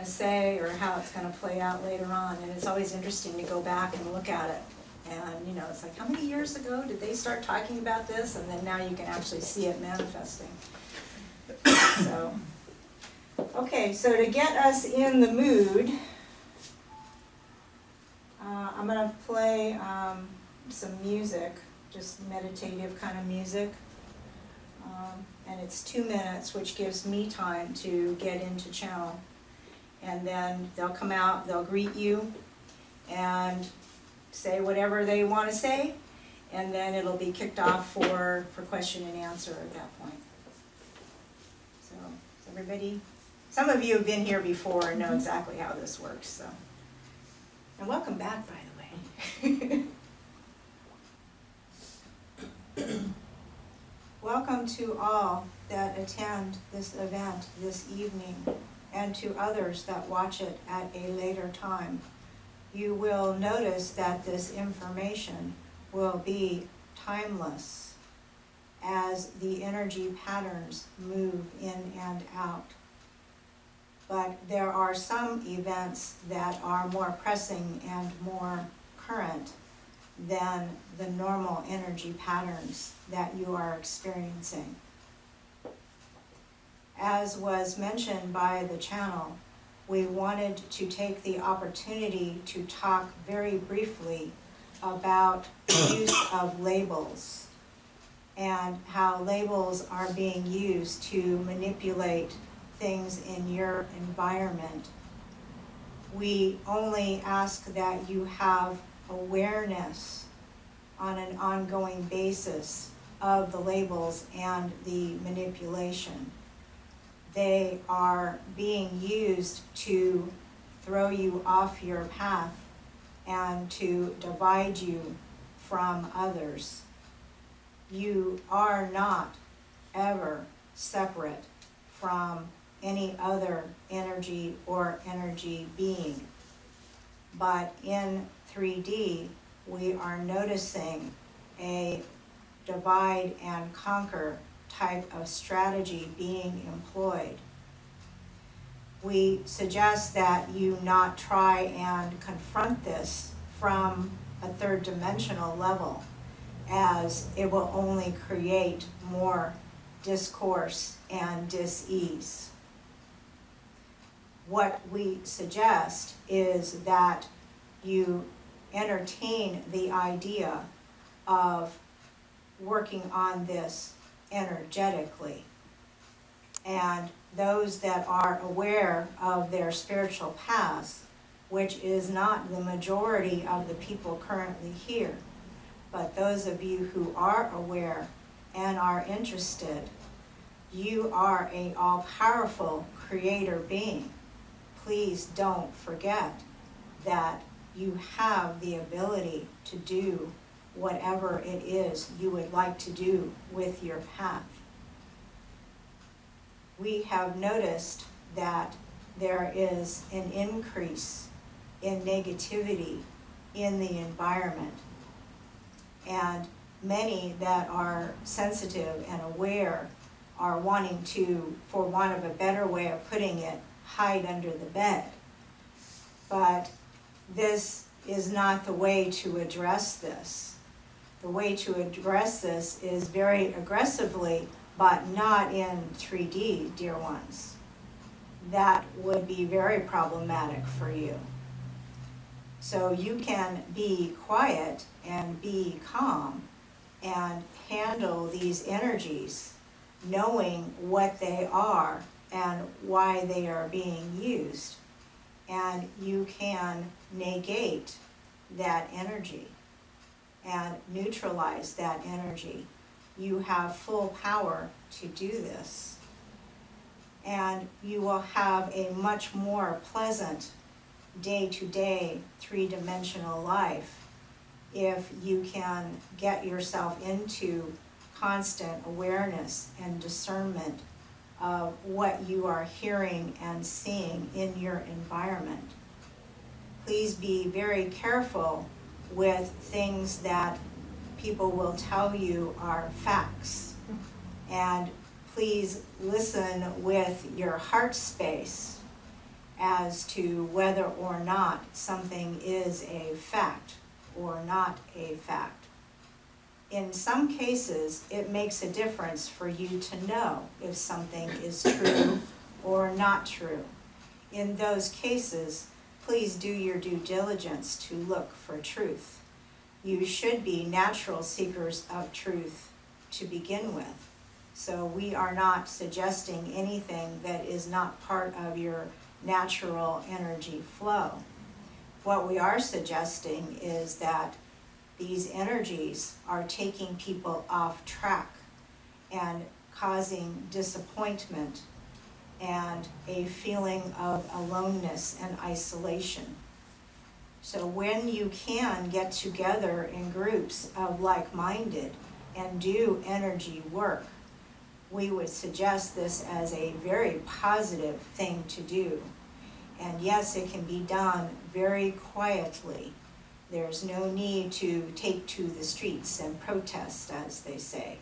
to say or how it's going to play out later on. And it's always interesting to go back and look at it. And, you know, it's like, how many years ago did they start talking about this? And then now you can actually see it manifesting. So, okay, so to get us in the mood, I'm going to play some music, just meditative kind of music. And it's 2 minutes, which gives me time to get into channel. And then they'll come out, they'll greet you, and say whatever they want to say, and then it'll be kicked off for question and answer at that point. So, everybody, some of you have been here before and know exactly how this works. So, and welcome back, by the way. Welcome to all that attend this event this evening, and to others that watch it at a later time. You will notice that this information will be timeless as the energy patterns move in and out. But there are some events that are more pressing and more current than the normal energy patterns that you are experiencing. As was mentioned by the channel, we wanted to take the opportunity to talk very briefly about the use of labels and how labels are being used to manipulate things in your environment. We only ask that you have awareness on an ongoing basis of the labels and the manipulation. They are being used to throw you off your path and to divide you from others. You are not ever separate from any other energy or energy being. But in 3D, we are noticing a divide and conquer type of strategy being employed. We suggest that you not try and confront this from a third dimensional level, as it will only create more discourse and dis-ease. What we suggest is that you entertain the idea of working on this energetically. And those that are aware of their spiritual paths, which is not the majority of the people currently here, but those of you who are aware and are interested, you are an all-powerful creator being. Please don't forget that you have the ability to do whatever it is you would like to do with your path. We have noticed that there is an increase in negativity in the environment, and many that are sensitive and aware are wanting to, for want of a better way of putting it, hide under the bed. But this is not the way to address this. The way to address this is very aggressively, but not in 3D, dear ones. That would be very problematic for you. So you can be quiet and be calm and handle these energies, knowing what they are and why they are being used. And you can negate that energy and neutralize that energy. You have full power to do this. And you will have a much more pleasant day-to-day three-dimensional life if you can get yourself into constant awareness and discernment of what you are hearing and seeing in your environment. Please be very careful with things that people will tell you are facts. And please listen with your heart space as to whether or not something is a fact or not a fact. In some cases, it makes a difference for you to know if something is true or not true. In those cases, please do your due diligence to look for truth. You should be natural seekers of truth to begin with. So we are not suggesting anything that is not part of your natural energy flow. What we are suggesting is that these energies are taking people off track and causing disappointment and a feeling of aloneness and isolation. So when you can get together in groups of like-minded and do energy work, we would suggest this as a very positive thing to do. And yes, it can be done very quietly. There's no need to take to the streets and protest, as they say.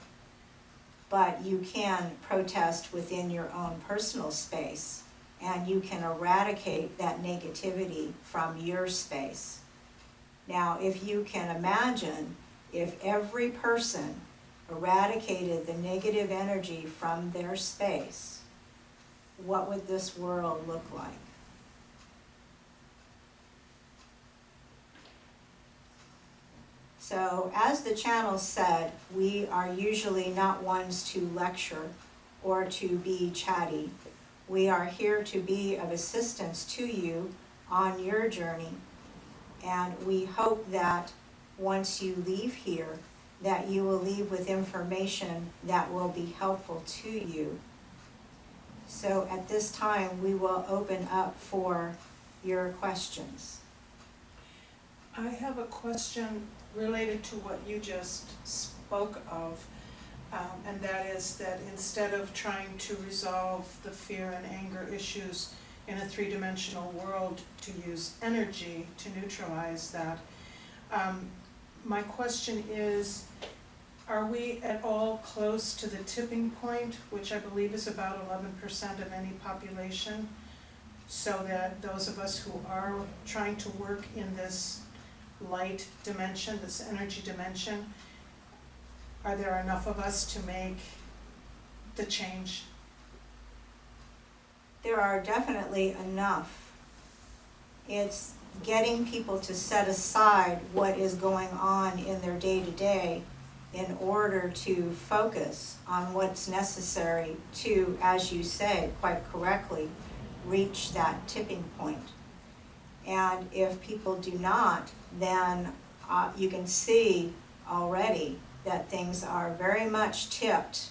But you can protest within your own personal space, and you can eradicate that negativity from your space. Now, if you can imagine, if every person eradicated the negative energy from their space, what would this world look like? So, as the channel said, we are usually not ones to lecture or to be chatty. We are here to be of assistance to you on your journey, and we hope that once you leave here, that you will leave with information that will be helpful to you. So at this time, we will open up for your questions. I have a question related to what you just spoke of, and that is that instead of trying to resolve the fear and anger issues in a three-dimensional world, to use energy to neutralize that. My question is, are we at all close to the tipping point, which I believe is about 11% of any population, so that those of us who are trying to work in this light dimension, this energy dimension, are there enough of us to make the change? There are definitely enough. It's getting people to set aside what is going on in their day-to-day in order to focus on what's necessary to, as you say quite correctly, reach that tipping point. And if people do not, then you can see already that things are very much tipped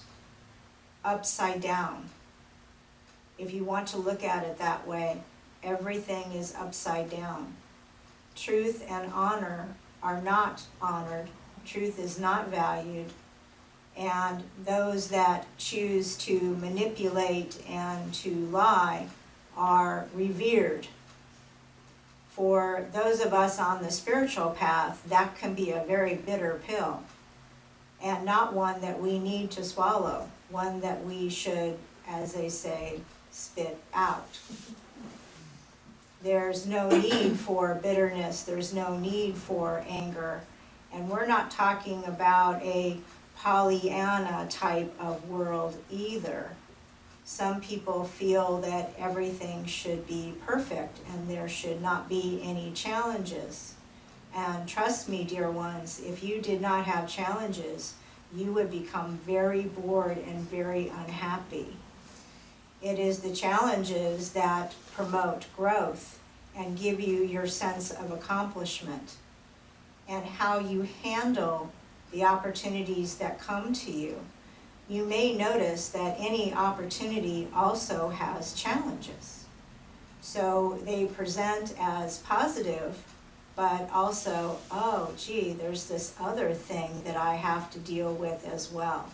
upside down. If you want to look at it that way, everything is upside down. Truth and honor are not honored. Truth is not valued. And those that choose to manipulate and to lie are revered. For those of us on the spiritual path, that can be a very bitter pill, and not one that we need to swallow, one that we should, as they say, spit out. There's no need for bitterness, there's no need for anger, and we're not talking about a Pollyanna type of world either. Some people feel that everything should be perfect and there should not be any challenges. And trust me, dear ones, if you did not have challenges, you would become very bored and very unhappy. It is the challenges that promote growth and give you your sense of accomplishment, and how you handle the opportunities that come to you. You may notice that any opportunity also has challenges. So they present as positive, but also, oh gee, there's this other thing that I have to deal with as well.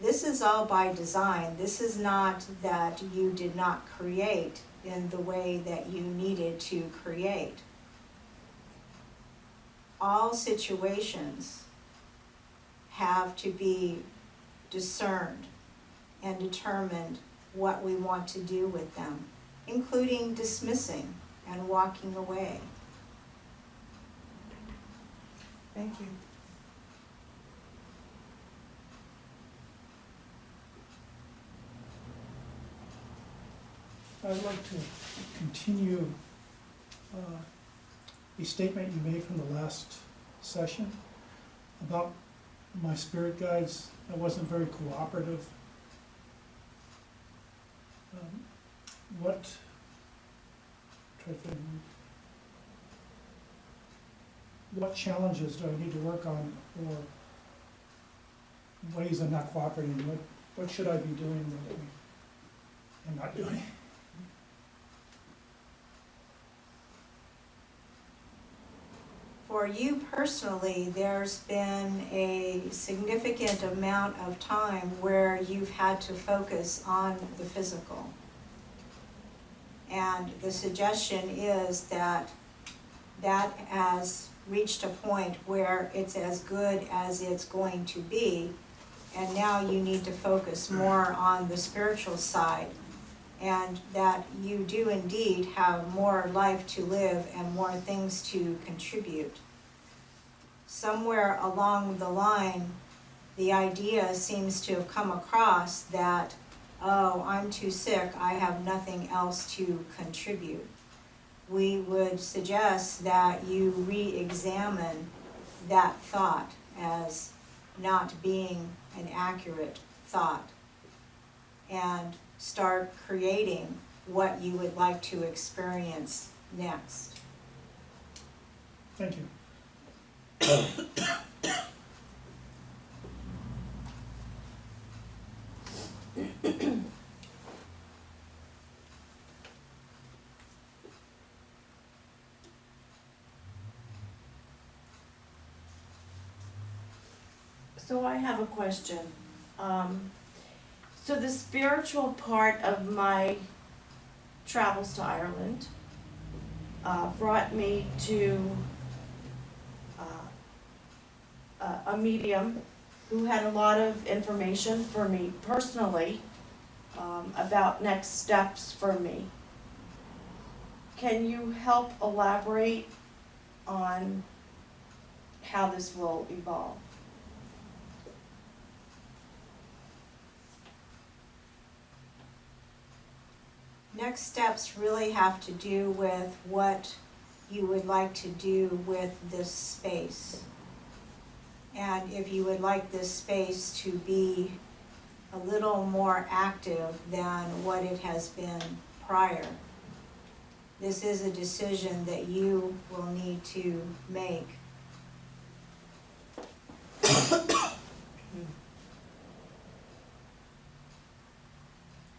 This is all by design. This is not that you did not create in the way that you needed to create. All situations have to be discerned and determined what we want to do with them. including dismissing and walking away. Thank you. I'd like to continue a statement you made from the last session about my spirit guides. I wasn't very cooperative. What challenges do I need to work on, or ways I'm not cooperating? What should I be doing that I'm not doing? For you personally, there's been a significant amount of time where you've had to focus on the physical. And the suggestion is that that has reached a point where it's as good as it's going to be, and now you need to focus more on the spiritual side, and that you do indeed have more life to live and more things to contribute. Somewhere along the line, the idea seems to have come across that, oh, I'm too sick, I have nothing else to contribute. We would suggest that you re-examine that thought as not being an accurate thought, and start creating what you would like to experience next. Thank you. So I have a question. So the spiritual part of my travels to Ireland brought me to a medium who had a lot of information for me personally about next steps for me. Can you help elaborate on how this will evolve? Next steps really have to do with what you would like to do with this space. And if you would like this space to be a little more active than what it has been prior, this is a decision that you will need to make.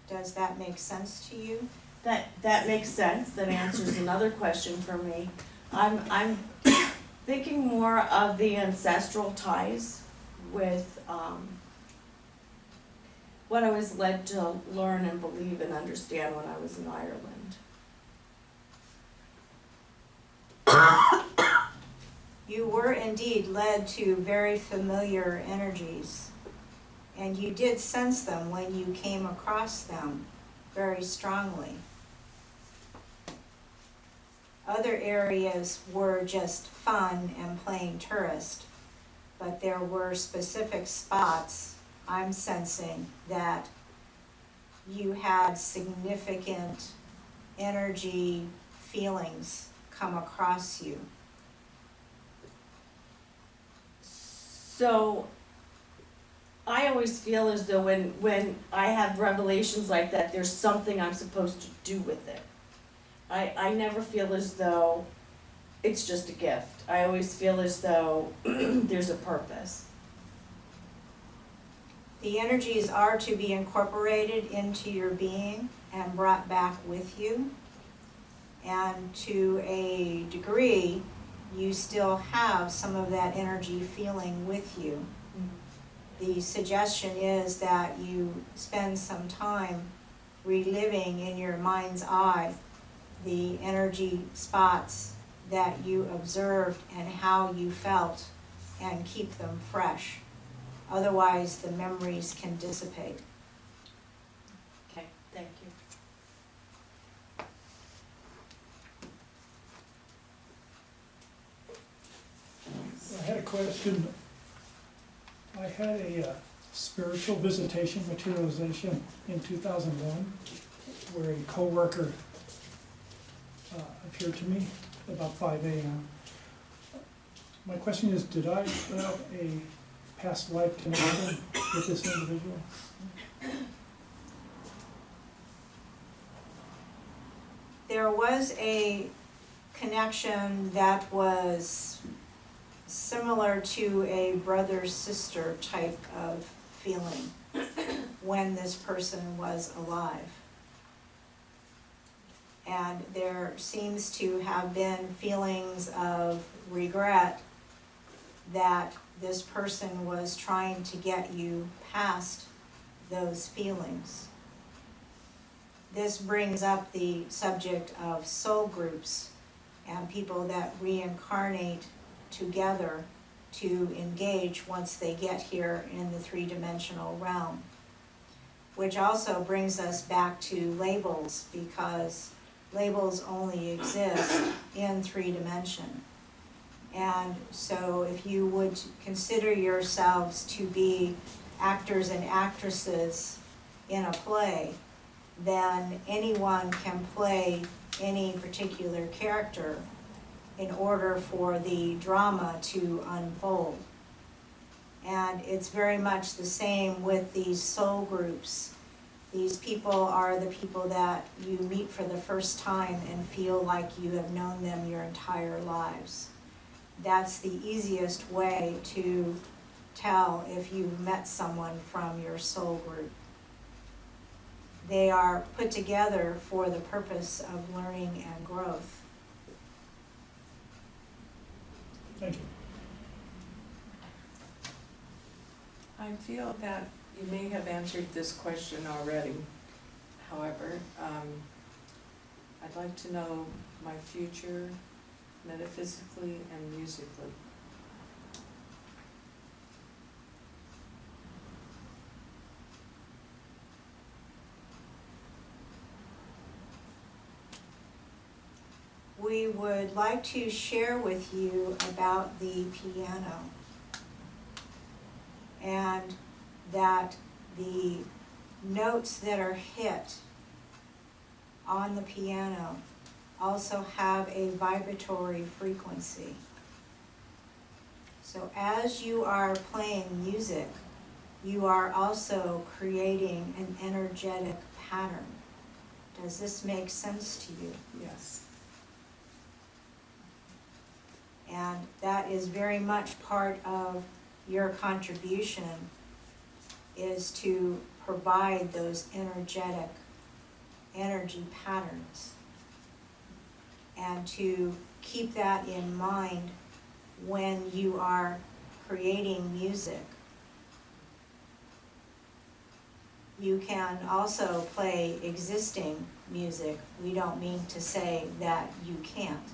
Does that make sense to you? That makes sense. That answers another question for me. I'm thinking more of the ancestral ties with what I was led to learn and believe and understand when I was in Ireland. You were indeed led to very familiar energies, and you did sense them when you came across them very strongly. Other areas were just fun and playing tourist, but there were specific spots I'm sensing that you had significant energy feelings come across you. So I always feel as though when I have revelations like that, there's something I'm supposed to do with it. I never feel as though it's just a gift. I always feel as though there's a purpose. The energies are to be incorporated into your being and brought back with you. And to a degree, you still have some of that energy feeling with you. The suggestion is that you spend some time reliving in your mind's eye the energy spots that you observed and how you felt, and keep them fresh. Otherwise, the memories can dissipate. Okay, thank question. I had a spiritual visitation materialization in 2001 where a coworker appeared to me about 5 a.m. My question is, did I have a past life connection with this individual? There was a connection that was similar to a brother-sister type of feeling when this person was alive. And there seems to have been feelings of regret that this person was trying to get you past those feelings. This brings up the subject of soul groups and people that reincarnate together to engage once they get here in the three-dimensional realm. Which also brings us back to labels, because labels only exist in 3-dimension. And so if you would consider yourselves to be actors and actresses in a play, then anyone can play any particular character in order for the drama to unfold. And it's very much the same with these soul groups. These people are the people that you meet for the first time and feel like you have known them your entire lives. That's the easiest way to tell if you've met someone from your soul group. They are put together for the purpose of learning and growth. Thank you. I feel that you may have answered this question already. However, I'd like to know my future metaphysically and musically. We would like to share with you about the piano, and that the notes that are hit on the piano also have a vibratory frequency. So as you are playing music, you are also creating an energetic pattern. Does this make sense to you? Yes. And that is very much part of your contribution, is to provide those energetic energy patterns, and to keep that in mind when you are creating music. You can also play existing music. We don't mean to say that you can't,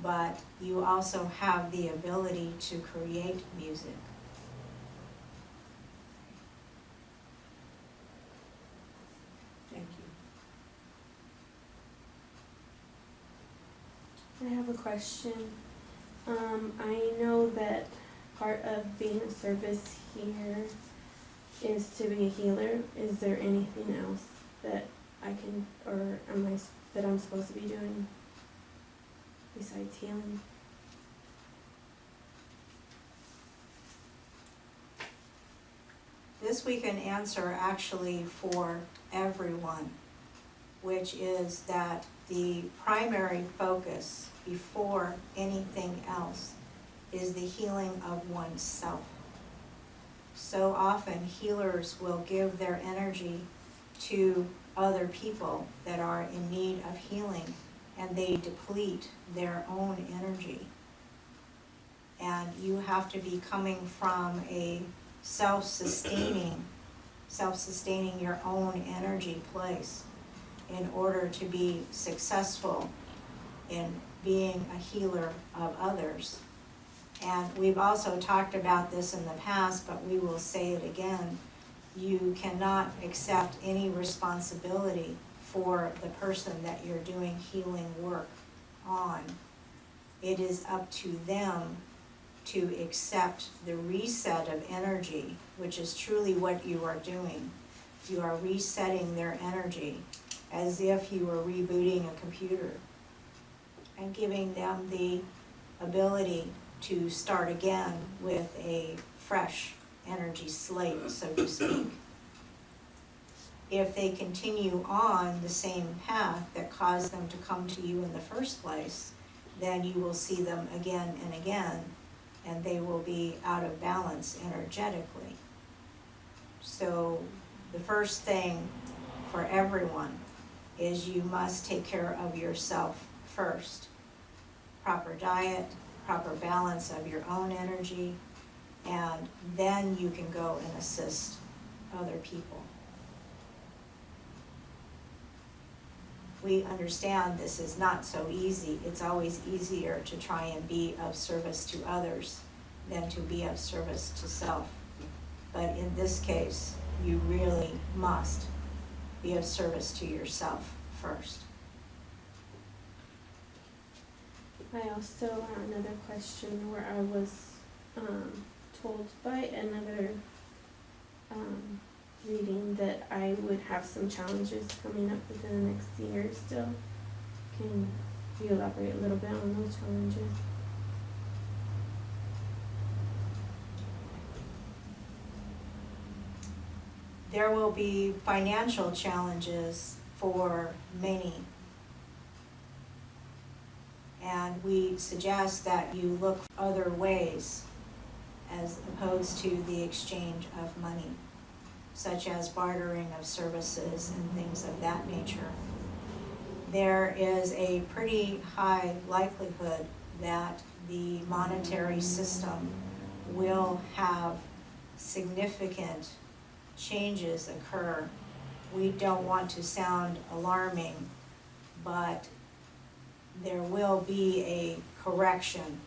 but you also have the ability to create music. Thank you. I have a question. I know that part of being a service here is to be a healer. Is there anything else that I can, or that I'm supposed to be doing besides healing? This we can answer actually for everyone, which is that the primary focus before anything else is the healing of oneself. So often healers will give their energy to other people that are in need of healing, and they deplete their own energy. And you have to be coming from a self-sustaining your own energy place in order to be successful in being a healer of others. And we've also talked about this in the past, but we will say it again. You cannot accept any responsibility for the person that you're doing healing work on. It is up to them to accept the reset of energy, which is truly what you are doing. You are resetting their energy as if you were rebooting a computer and giving them the ability to start again with a fresh energy slate, so to speak. If they continue on the same path that caused them to come to you in the first place, then you will see them again and again, and they will be out of balance energetically. So the first thing for everyone is you must take care of yourself first. Proper diet, proper balance of your own energy, and then you can go and assist other people. We understand this is not so easy. It's always easier to try and be of service to others than to be of service to self. But in this case, you really must be of service to yourself first. I also have another question where I was told by another reading that I would have some challenges coming up within the next year still. Can you elaborate a little bit on those challenges? There will be financial challenges for many. And we suggest that you look other ways as opposed to the exchange of money, such as bartering of services and things of that nature. There is a pretty high likelihood that the monetary system will have significant changes occur. We don't want to sound alarming, but there will be a correction,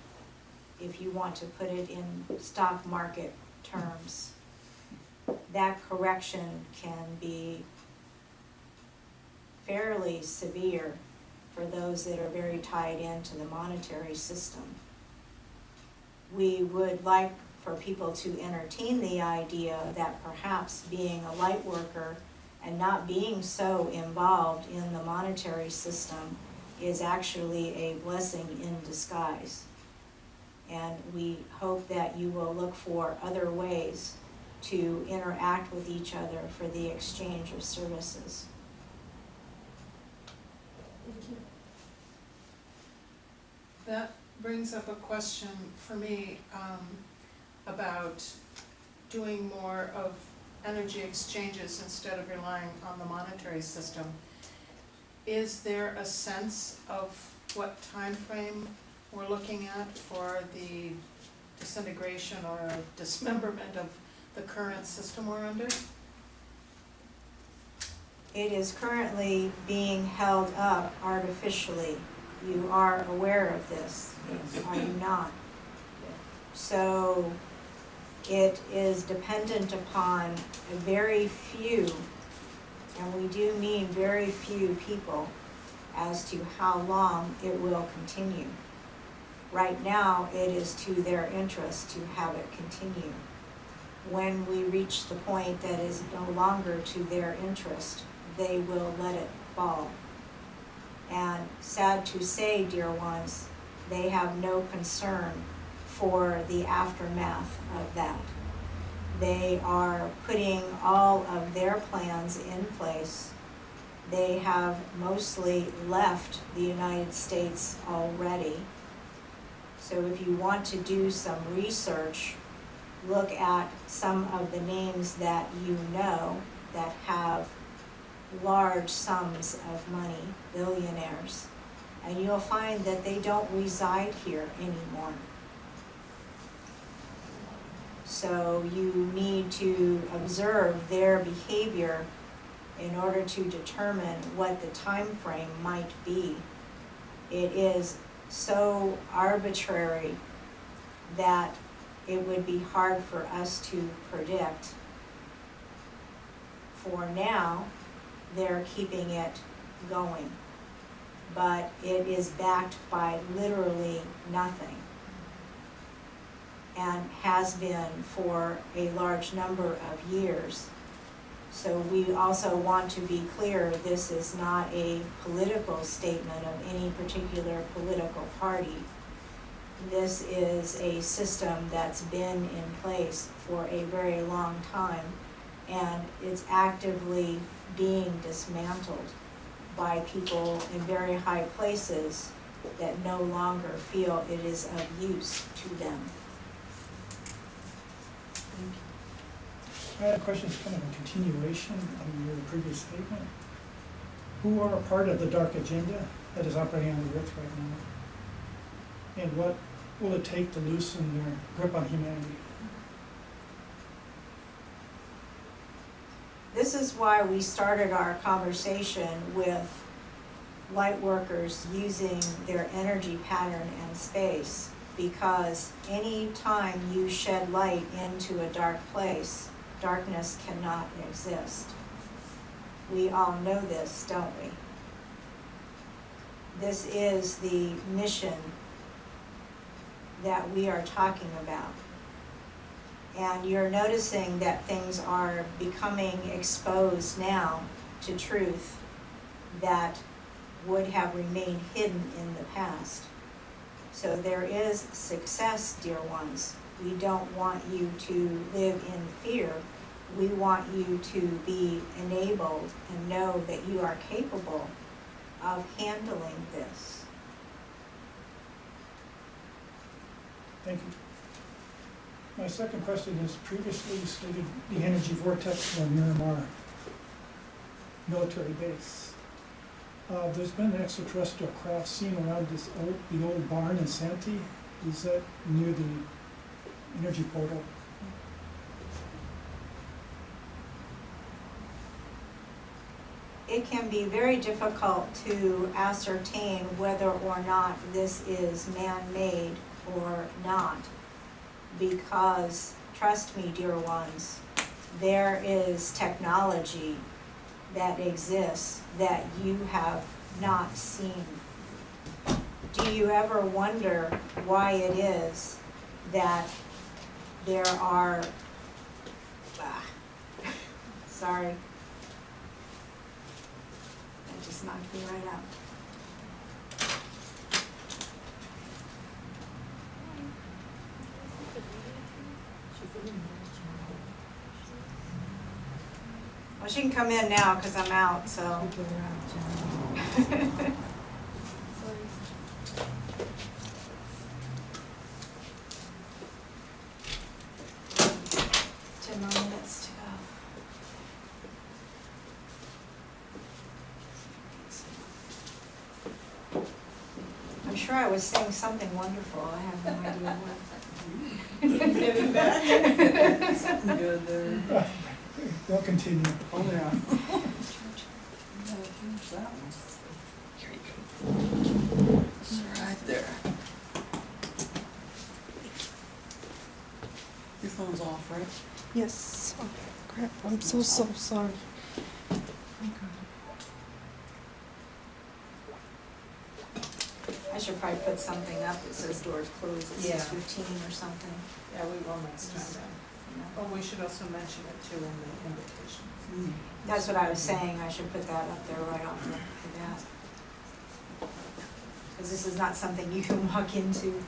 if you want to put it in stock market terms. That correction can be fairly severe for those that are very tied into the monetary system. We would like for people to entertain the idea that perhaps being a light worker and not being so involved in the monetary system is actually a blessing in disguise. And we hope that you will look for other ways to interact with each other for the exchange of services. Thank you. That brings up a question for me about doing more of energy exchanges instead of relying on the monetary system. Is there a sense of what time frame we're looking at for the disintegration or dismemberment of the current system we're under? It is currently being held up artificially. You are aware of this, are you not? So it is dependent upon a very few, and we do mean very few people, as to how long it will continue. Right now, it is to their interest to have it continue. When we reach the point that is no longer to their interest, they will let it fall. And sad to say, dear ones, they have no concern for the aftermath of that. They are putting all of their plans in place. They have mostly left the United States already. So if you want to do some research, look at some of the names that you know that have large sums of money, billionaires, and you'll find that they don't reside here anymore. So you need to observe their behavior in order to determine what the time frame might be. It is so arbitrary that it would be hard for us to predict. For now, they're keeping it going, but it is backed by literally nothing. and has been for a large number of years. So we also want to be clear, this is not a political statement of any particular political party. This is a system that's been in place for a very long time, and it's actively being dismantled by people in very high places that no longer feel it is of use to them. I had a question, it's kind of a continuation of your previous statement. Who are a part of the dark agenda that is operating on the earth right now? And what will it take to loosen their grip on humanity? This is why we started our conversation with light workers using their energy pattern and space, because any time you shed light into a dark place, darkness cannot exist. We all know this, don't we? This is the mission that we are talking about. And you're noticing that things are becoming exposed now to truth that would have remained hidden in the past. So there is success, dear ones. We don't want you to live in fear. We want you to be enabled and know that you are capable of handling this. Thank you. My second question is, previously you stated the energy vortex on Miramar military base. There's been an extraterrestrial craft seen around the old barn in Santee. Is that near the energy portal? It can be very difficult to ascertain whether or not this is man-made or not, because, trust me, dear ones, there is technology that exists that you have not seen. Do you ever wonder why it is that there are, sorry, that just knocked me right out. Well, she can come in now because I'm out, so. Ten more minutes to go. I'm sure I was saying something wonderful. I have no idea what. Getting back. Good there. They'll continue. Oh, yeah. Here you go. It's right there. Your phone's off, right? Yes. Oh, crap. I'm so sorry. I should probably put something up that says doors closed at Yeah. 6:15 or something. Yeah, we will next time then. You know. Oh, we should also mention it too in the invitation. That's what I was saying, I should put that up there right off the bat. Because this is not something you can walk into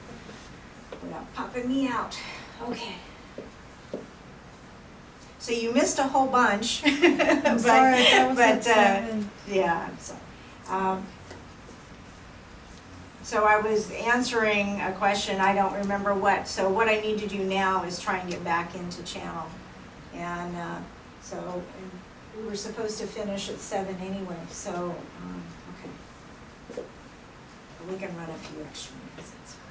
without popping me out. Okay. So you missed a whole bunch. I'm sorry, that was at 7. Yeah, I'm sorry. So I was answering a question, I don't remember what, so what I need to do now is try and get back into channel. And so we were supposed to finish at 7 anyway, so, okay. We can run a few extra minutes, that's fine.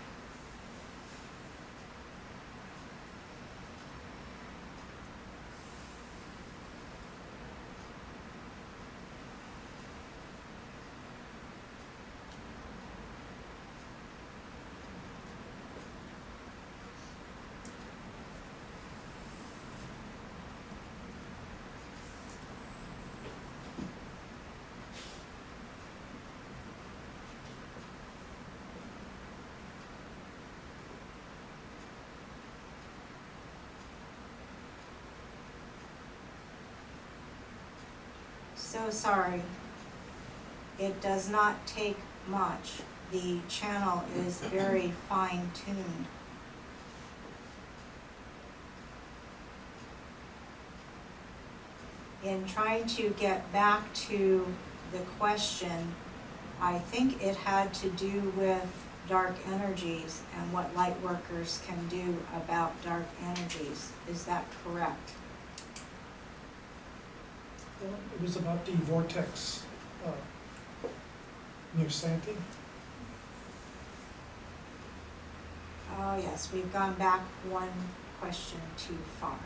So sorry. It does not take much. The channel is very fine-tuned. In trying to get back to the question, I think it had to do with dark energies and what light workers can do about dark energies. Is that correct? It was about the vortex near Santee. Oh yes, we've gone back one question too far.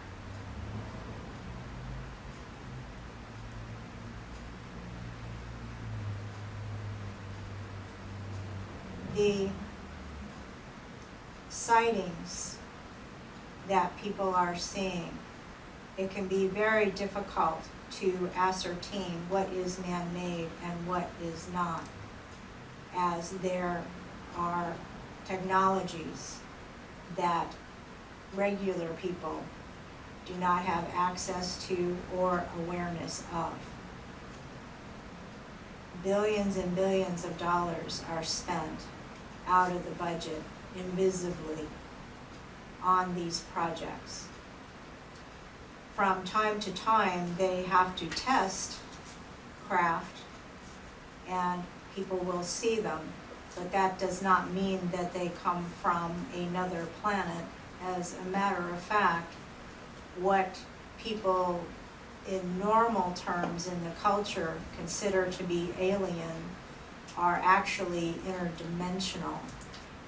The sightings that people are seeing, it can be very difficult to ascertain what is man-made and what is not, as there are technologies that regular people do not have access to or awareness of. Billions and billions of dollars are spent out of the budget invisibly on these projects. From time to time, they have to test craft and people will see them, but that does not mean that they come from another planet. As a matter of fact, what people in normal terms in the culture consider to be alien are actually interdimensional.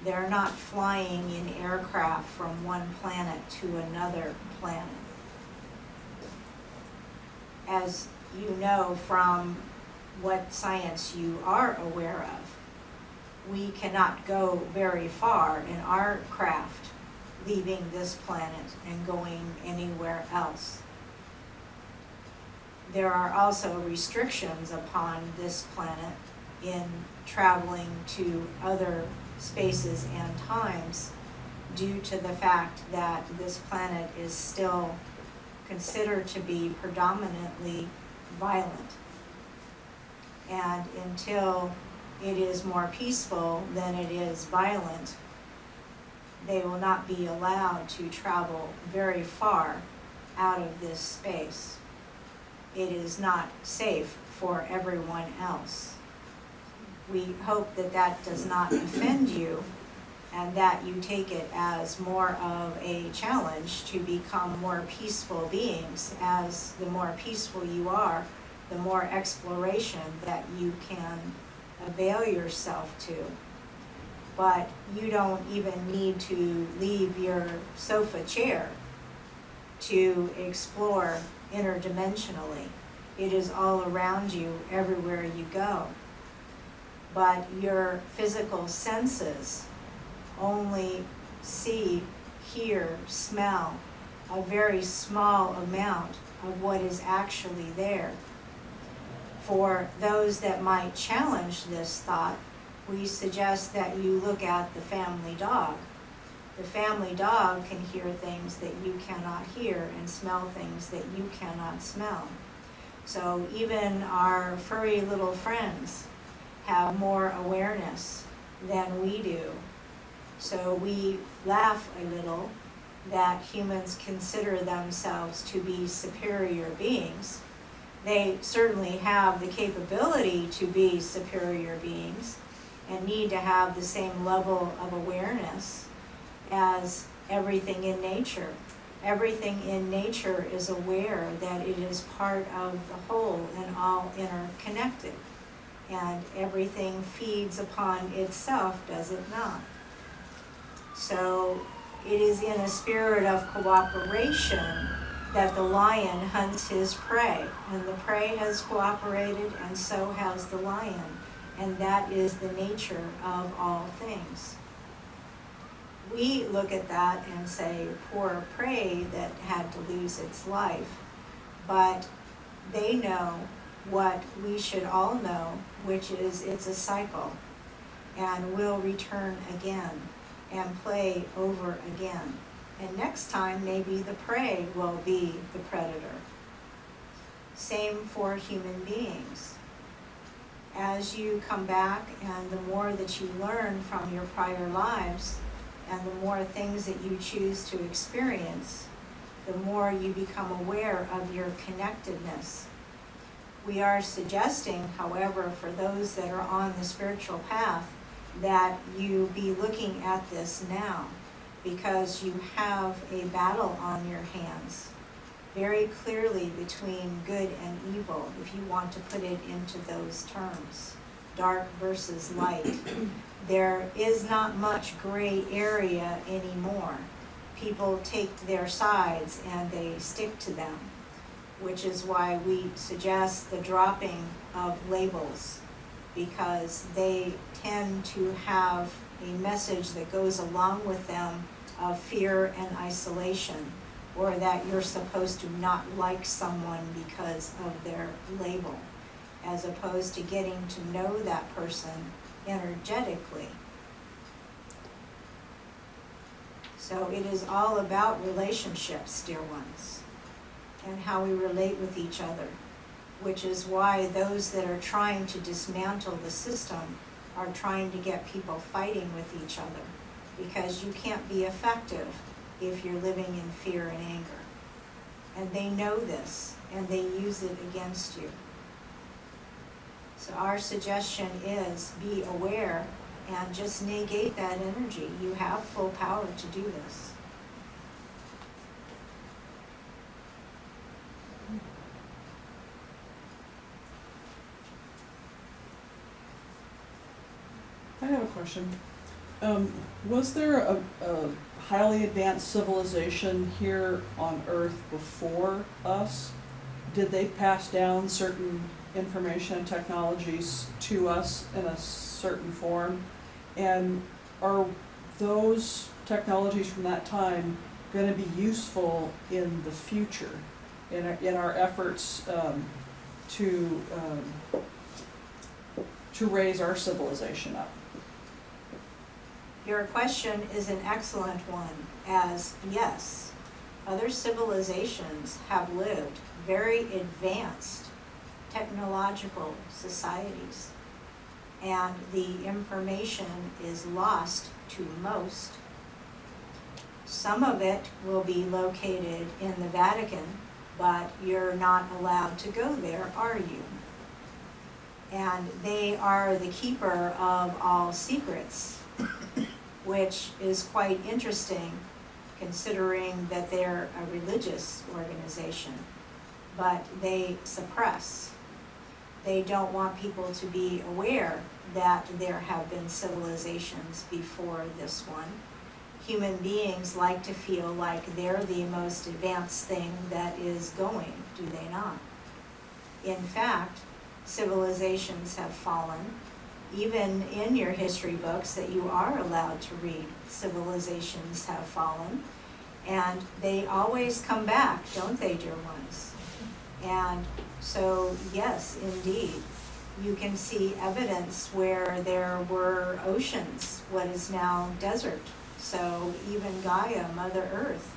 They're not flying in aircraft from one planet to another planet. As you know from what science you are aware of, we cannot go very far in our craft leaving this planet and going anywhere else. There are also restrictions upon this planet in traveling to other spaces and times due to the fact that this planet is still considered to be predominantly violent. And until it is more peaceful than it is violent, they will not be allowed to travel very far out of this space. It is not safe for everyone else. We hope that that does not offend you and that you take it as more of a challenge to become more peaceful beings. As the more peaceful you are, the more exploration that you can avail yourself to. But you don't even need to leave your sofa chair to explore interdimensionally. It is all around you everywhere you go. But your physical senses only see, hear, smell a very small amount of what is actually there. For those that might challenge this thought, we suggest that you look at the family dog. The family dog can hear things that you cannot hear and smell things that you cannot smell. So even our furry little friends have more awareness than we do. So we laugh a little that humans consider themselves to be superior beings. They certainly have the capability to be superior beings and need to have the same level of awareness as everything in nature. Everything in nature is aware that it is part of the whole and all interconnected. And everything feeds upon itself, does it not? So it is in a spirit of cooperation that the lion hunts his prey. And the prey has cooperated, and so has the lion. And that is the nature of all things. We look at that and say, poor prey that had to lose its life. But they know what we should all know, which is it's a cycle and will return again and play over again. And next time, maybe the prey will be the predator. Same for human beings. As you come back and the more that you learn from your prior lives and the more things that you choose to experience, the more you become aware of your connectedness. We are suggesting, however, for those that are on the spiritual path, that you be looking at this now, because you have a battle on your hands very clearly between good and evil, if you want to put it into those terms, dark versus light. There is not much gray area anymore. People take their sides and they stick to them, which is why we suggest the dropping of labels, because they tend to have a message that goes along with them of fear and isolation, or that you're supposed to not like someone because of their label, as opposed to getting to know that person energetically. So it is all about relationships, dear ones, and how we relate with each other, which is why those that are trying to dismantle the system are trying to get people fighting with each other, because you can't be effective if you're living in fear and anger. And they know this, and they use it against you. So our suggestion is be aware and just negate that energy. You have full power to do this. I have a question. Was there a highly advanced civilization here on Earth before us? Did they pass down certain information and technologies to us in a certain form? And are those technologies from that time going to be useful in the future, in our efforts to raise our civilization up? Your question is an excellent one, as yes, other civilizations have lived very advanced technological societies, and the information is lost to most. Some of it will be located in the Vatican, but you're not allowed to go there, are you? And they are the keeper of all secrets, which is quite interesting considering that they're a religious organization, but they suppress. They don't want people to be aware that there have been civilizations before this one. Human beings like to feel like they're the most advanced thing that is going, do they not? In fact, civilizations have fallen. Even in your history books that you are allowed to read, civilizations have fallen. And they always come back, don't they, dear ones? And so, yes, indeed, you can see evidence where there were oceans, what is now desert. So even Gaia, Mother Earth,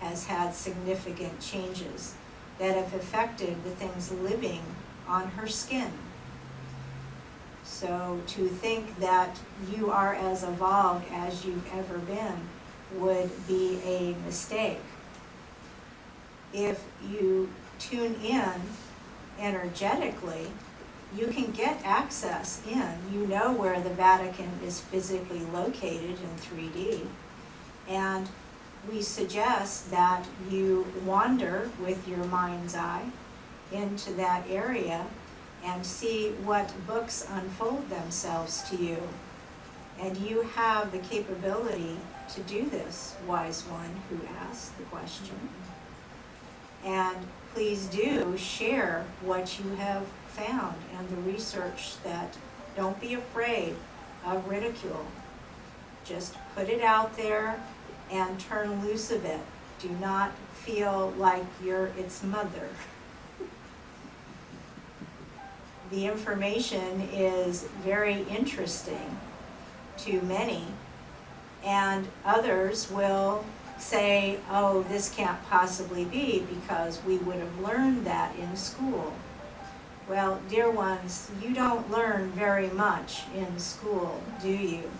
has had significant changes that have affected the things living on her skin. So to think that you are as evolved as you've ever been would be a mistake. If you tune in energetically, you can get access in. You know where the Vatican is physically located in 3D. And we suggest that you wander with your mind's eye into that area and see what books unfold themselves to you. And you have the capability to do this, wise one who asked the question. And please do share what you have found and the research. That don't be afraid of ridicule. Just put it out there and turn loose of it. Do not feel like you're its mother. The information is very interesting to many, and others will say, oh, this can't possibly be because we would have learned that in school. Well, dear ones, you don't learn very much in school, do you?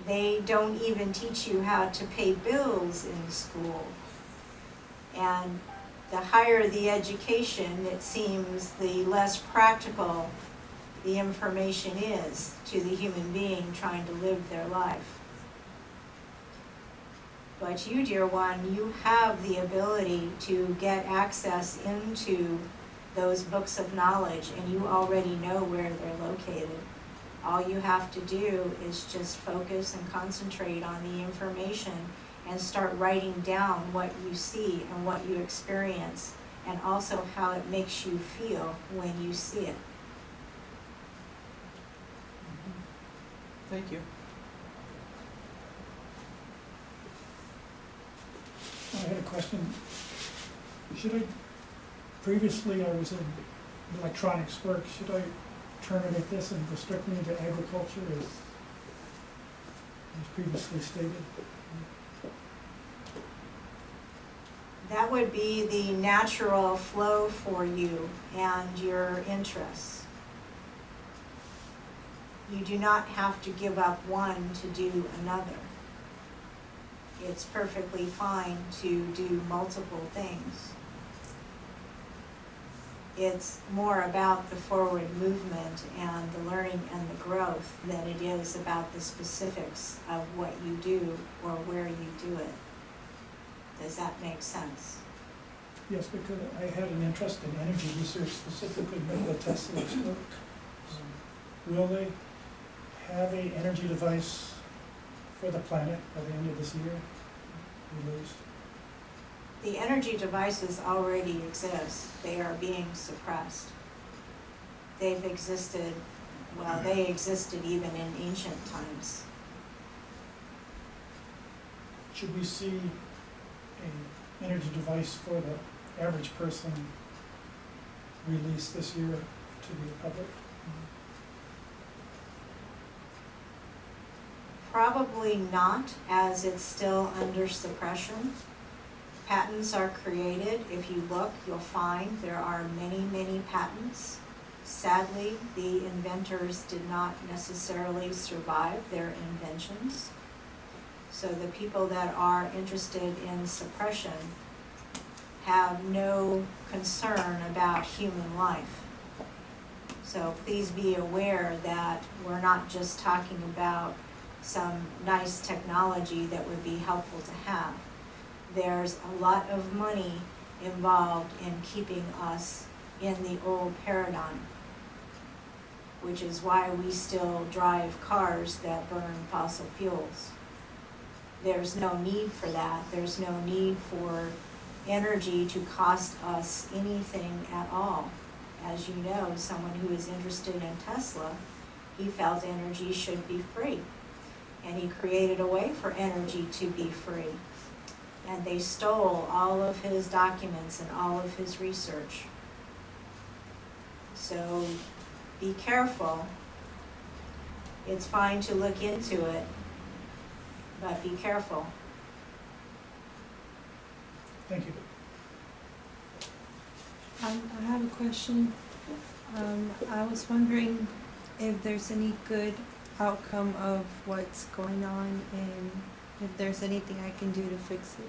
They don't even teach you how to pay bills in school. And the higher the education, it seems, the less practical the information is to the human being trying to live their life. But you, dear one, you have the ability to get access into those books of knowledge, and you already know where they're located. All you have to do is just focus and concentrate on the information and start writing down what you see and what you experience, and also how it makes you feel when you see it. Thank you. I had a question. Previously I was in electronics work, should I terminate this and go strictly into agriculture as previously stated? That would be the natural flow for you and your interests. You do not have to give up one to do another. It's perfectly fine to do multiple things. It's more about the forward movement and the learning and the growth than it is about the specifics of what you do or where you do it. Does that make sense? Yes, because I had an interest in energy research, specifically Nikola Tesla's work. Will they have an energy device for the planet by the end of this year released? The energy devices already exist. They are being suppressed. They've existed, well, they existed even in ancient times. Should we see an energy device for the average person released this year to the public? Probably not, as it's still under suppression. Patents are created. If you look, you'll find there are many, many patents. Sadly, the inventors did not necessarily survive their inventions. So the people that are interested in suppression have no concern about human life. So please be aware that we're not just talking about some nice technology that would be helpful to have. There's a lot of money involved in keeping us in the old paradigm, which is why we still drive cars that burn fossil fuels. There's no need for that. There's no need for energy to cost us anything at all. As you know, someone who is interested in Tesla, he felt energy should be free. And he created a way for energy to be free. And they stole all of his documents and all of his research. So be careful. It's fine to look into it, but be careful. Thank you. I have a question. I was wondering if there's any good outcome of what's going on and if there's anything I can do to fix it.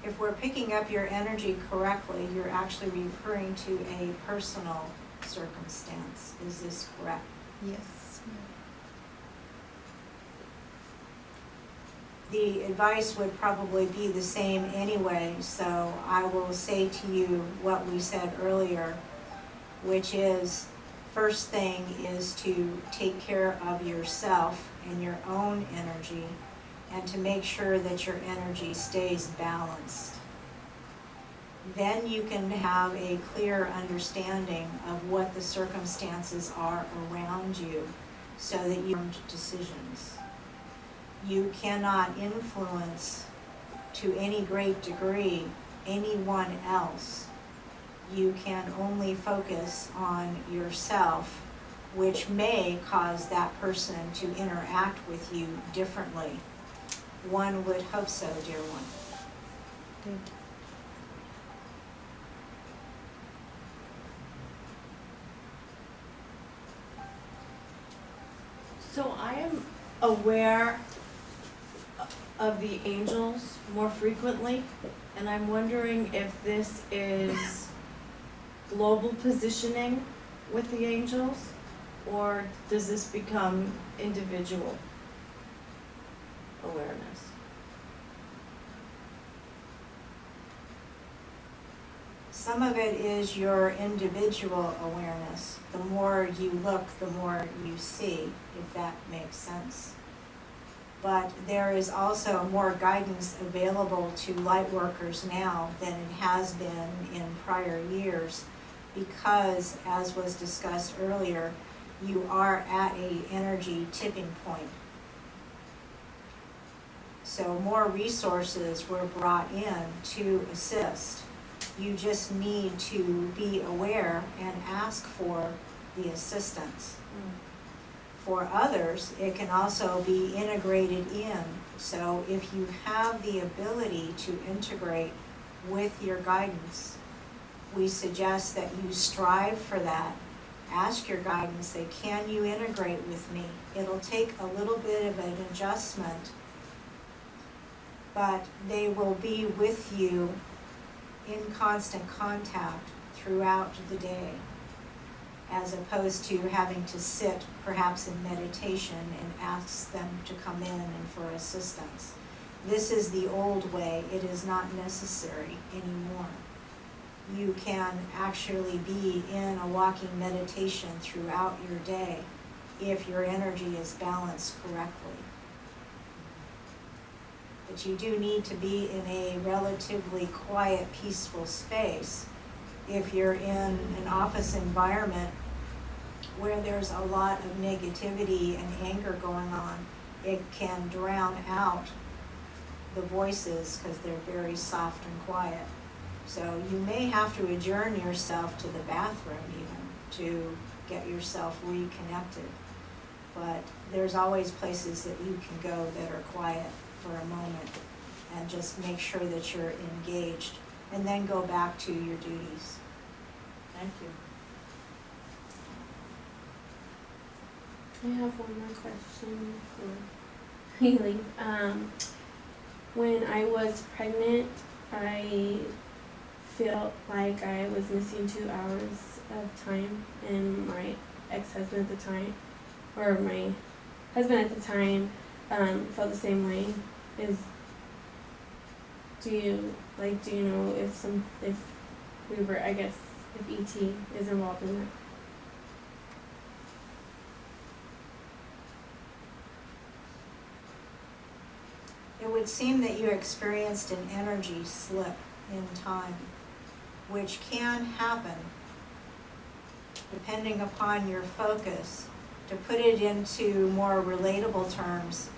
If we're picking up your energy correctly, you're actually referring to a personal circumstance. Is this correct? Yes. The advice would probably be the same anyway, so I will say to you what we said earlier, which is, first thing is to take care of yourself and your own energy, and to make sure that your energy stays balanced. Then you can have a clear understanding of what the circumstances are around you so that you make decisions. You cannot influence to any great degree anyone else you can only focus on yourself, which may cause that person to interact with you differently. One would hope so, dear one. Thank you. So I am aware of the angels more frequently, and I'm wondering if this is global positioning with the angels, or does this become individual awareness? Some of it is your individual awareness. The more you look, the more you see, if that makes sense. But there is also more guidance available to light workers now than it has been in prior years, because, as was discussed earlier, you are at an energy tipping point. So more resources were brought in to assist. You just need to be aware and ask for the assistance. For others, it can also be integrated in. So if you have the ability to integrate with your guidance, we suggest that you strive for that. Ask your guidance, say, can you integrate with me? It'll take a little bit of an adjustment, but they will be with you in constant contact throughout the day, as opposed to having to sit perhaps in meditation and ask them to come in and for assistance. This is the old way. It is not necessary anymore. You can actually be in a walking meditation throughout your day if your energy is balanced correctly. But you do need to be in a relatively quiet, peaceful space. If you're in an office environment where there's a lot of negativity and anger going on, it can drown out the voices because they're very soft and quiet. So you may have to adjourn yourself to the bathroom even to get yourself reconnected. But there's always places that you can go that are quiet for a moment, and just make sure that you're engaged, and then go back to your duties. Thank you. I have one more question for Haley. When I was pregnant, I felt like I was missing 2 hours of time, and my ex-husband at the time, or my husband at the time, felt the same way. Do you know if we were, I guess, if ET is involved in that? It would seem that you experienced an energy slip in time, which can happen depending upon your focus. To put it into more relatable terms,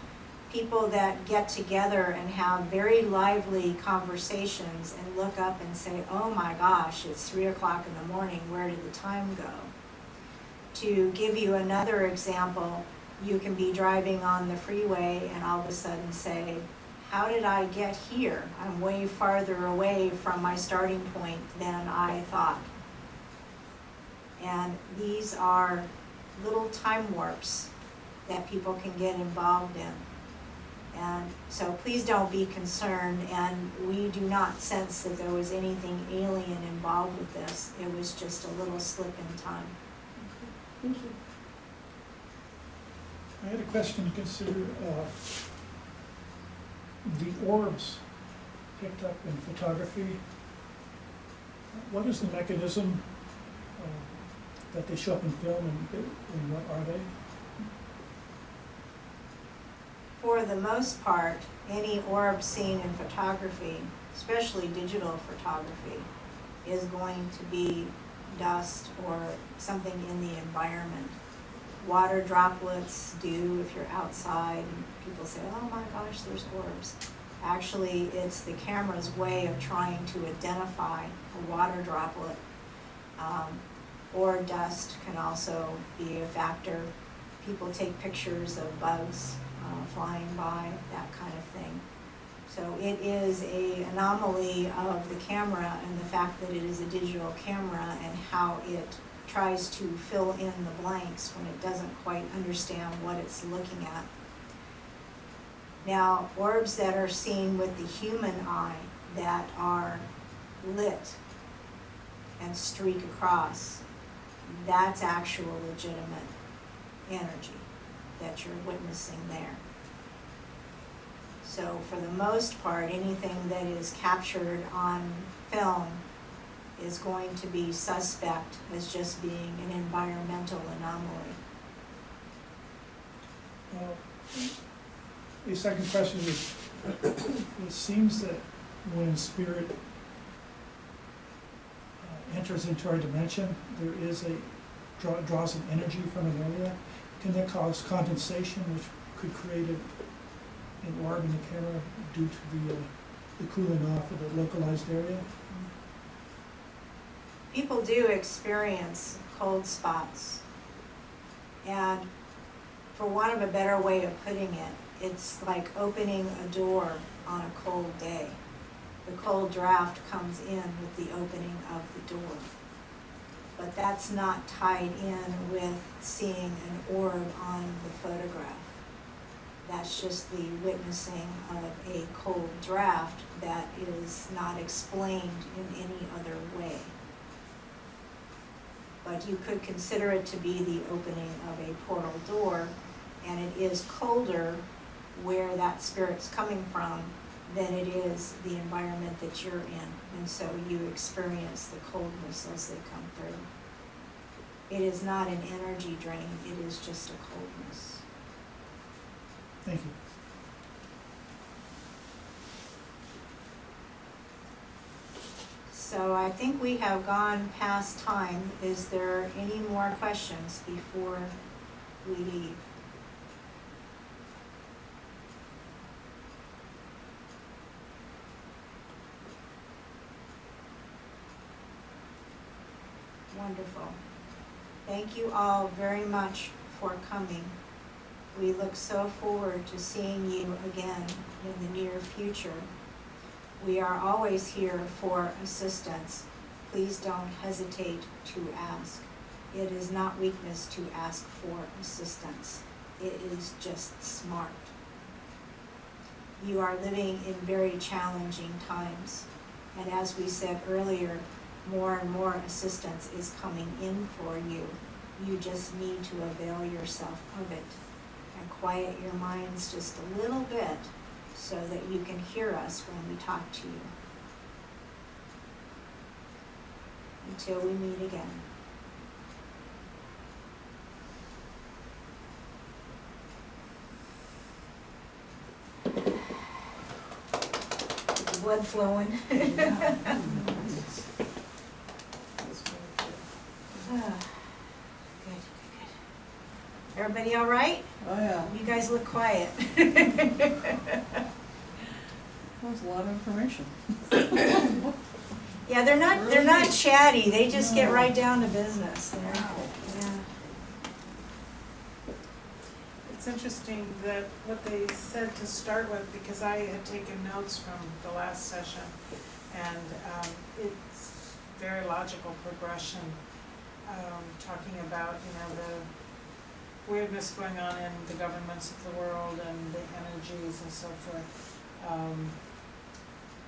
people that get together and have very lively conversations and look up and say, oh my gosh, it's 3 o'clock in the morning, where did the time go? To give you another example, you can be driving on the freeway and all of a sudden say, how did I get here? I'm way farther away from my starting point than I thought. And these are little time warps that people can get involved in. And so please don't be concerned, and we do not sense that there was anything alien involved with this. It was just a little slip in time. Thank you. I had a question to consider. The orbs picked up in photography, what is the mechanism that they show up in film, and what are they? For the most part, any orb seen in photography, especially digital photography, is going to be dust or something in the environment. Water droplets do if you're outside, and people say, oh my gosh, there's orbs. Actually, it's the camera's way of trying to identify a water droplet Or dust can also be a factor. People take pictures of bugs flying by, that kind of thing. So it is an anomaly of the camera and the fact that it is a digital camera and how it tries to fill in the blanks when it doesn't quite understand what it's looking at. Now, orbs that are seen with the human eye that are lit and streak across, that's actual legitimate energy that you're witnessing there. So for the most part, anything that is captured on film is going to be suspect as just being an environmental anomaly. Well, the second question is, it seems that when spirit enters into our dimension, there is draws an energy from an area. Can that cause condensation, which could create an orb in the camera due to the cooling off of the localized area? People do experience cold spots, and for want of a better way of putting it, it's like opening a door on a cold day. The cold draft comes in with the opening of the door. But that's not tied in with seeing an orb on the photograph. That's just the witnessing of a cold draft that is not explained in any other way. But you could consider it to be the opening of a portal door, and it is colder where that spirit's coming from than it is the environment that you're in. And so you experience the coldness as they come through. It is not an energy drain, it is just a coldness. Thank you. So I think we have gone past time. Is there any more questions before we leave? Wonderful. Thank you all very much for coming. We look so forward to seeing you again in the near future. We are always here for assistance. Please don't hesitate to ask. It is not weakness to ask for assistance. It is just smart. You are living in very challenging times. And as we said earlier, more and more assistance is coming in for you. You just need to avail yourself of it and quiet your minds just a little bit so that you can hear us when we talk to you. Until we meet again. Blood flowing. Good. Everybody all right? Oh, yeah. You guys look quiet. That was a lot of information. Yeah, they're not chatty. They just get No. right down to business. Wow. Yeah. It's interesting that what they said to start with, because I had taken notes from the last session, and it's very logical progression, talking about, the weirdness going on in the governments of the world and the energies and so forth.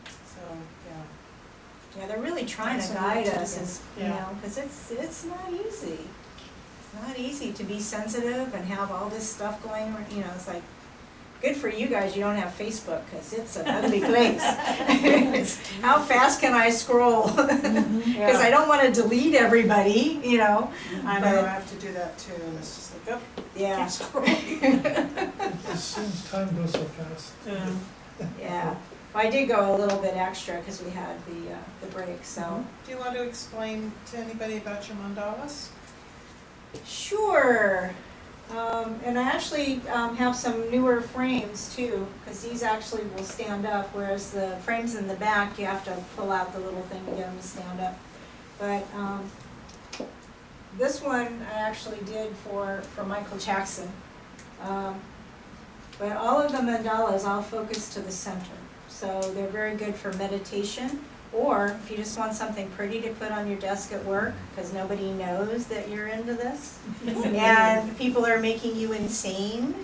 So, yeah. Yeah, they're really trying to That's guide what us, as, yeah. because it's not easy. It's not easy to be sensitive and have all this stuff going, it's like, good for you guys, you don't have Facebook, because it's an ugly place. How fast can I scroll? Because I don't want to delete everybody, I know, but- I have to do that too, and it's just like, Yeah. keep scrolling. It seems time goes so fast. Yeah. Well, I did go a little bit extra because we had the break, so. Do you want to explain to anybody about your mandalas? Sure. And I actually have some newer frames too, because these actually will stand up, whereas the frames in the back, you have to pull out the little thing to get them to stand up. But this one I actually did for Michael Jackson. But all of the mandalas all focus to the center. So they're very good for meditation, or if you just want something pretty to put on your desk at work, because nobody knows that you're into this, and people are making you insane,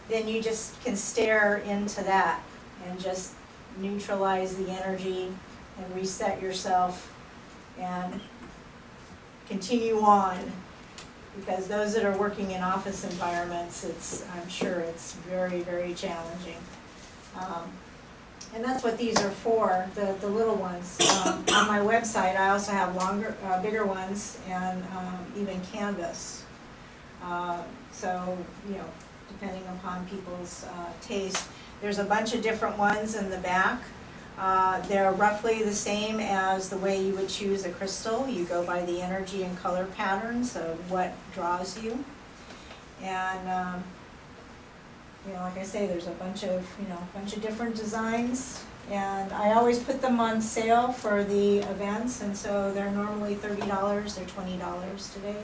then you just can stare into that and just neutralize the energy and reset yourself and continue on. Because those that are working in office environments, I'm sure it's very, very challenging. And that's what these are for, the little ones. On my website, I also have bigger ones, and even canvas. So, depending upon people's taste. There's a bunch of different ones in the back. They're roughly the same as the way you would choose a crystal. You go by the energy and color patterns of what draws you. And like I say, there's a bunch of different designs. And I always put them on sale for the events, and so they're normally $30, they're $20 today.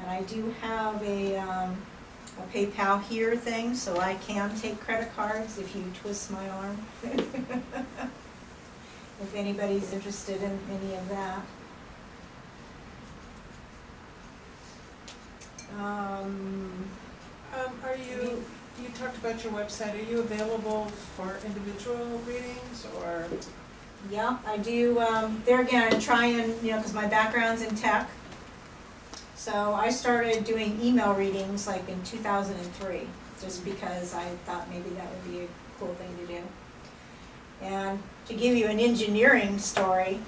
And I do have a PayPal here thing, so I can take credit cards if you twist my arm. If anybody's interested in any of that. You talked about your website, are you available for individual readings, or? Yeah, I do, there again, I'm trying, because my background's in tech. So I started doing email readings like in 2003, just because I thought maybe that would be a cool thing to do. And to give you an engineering story,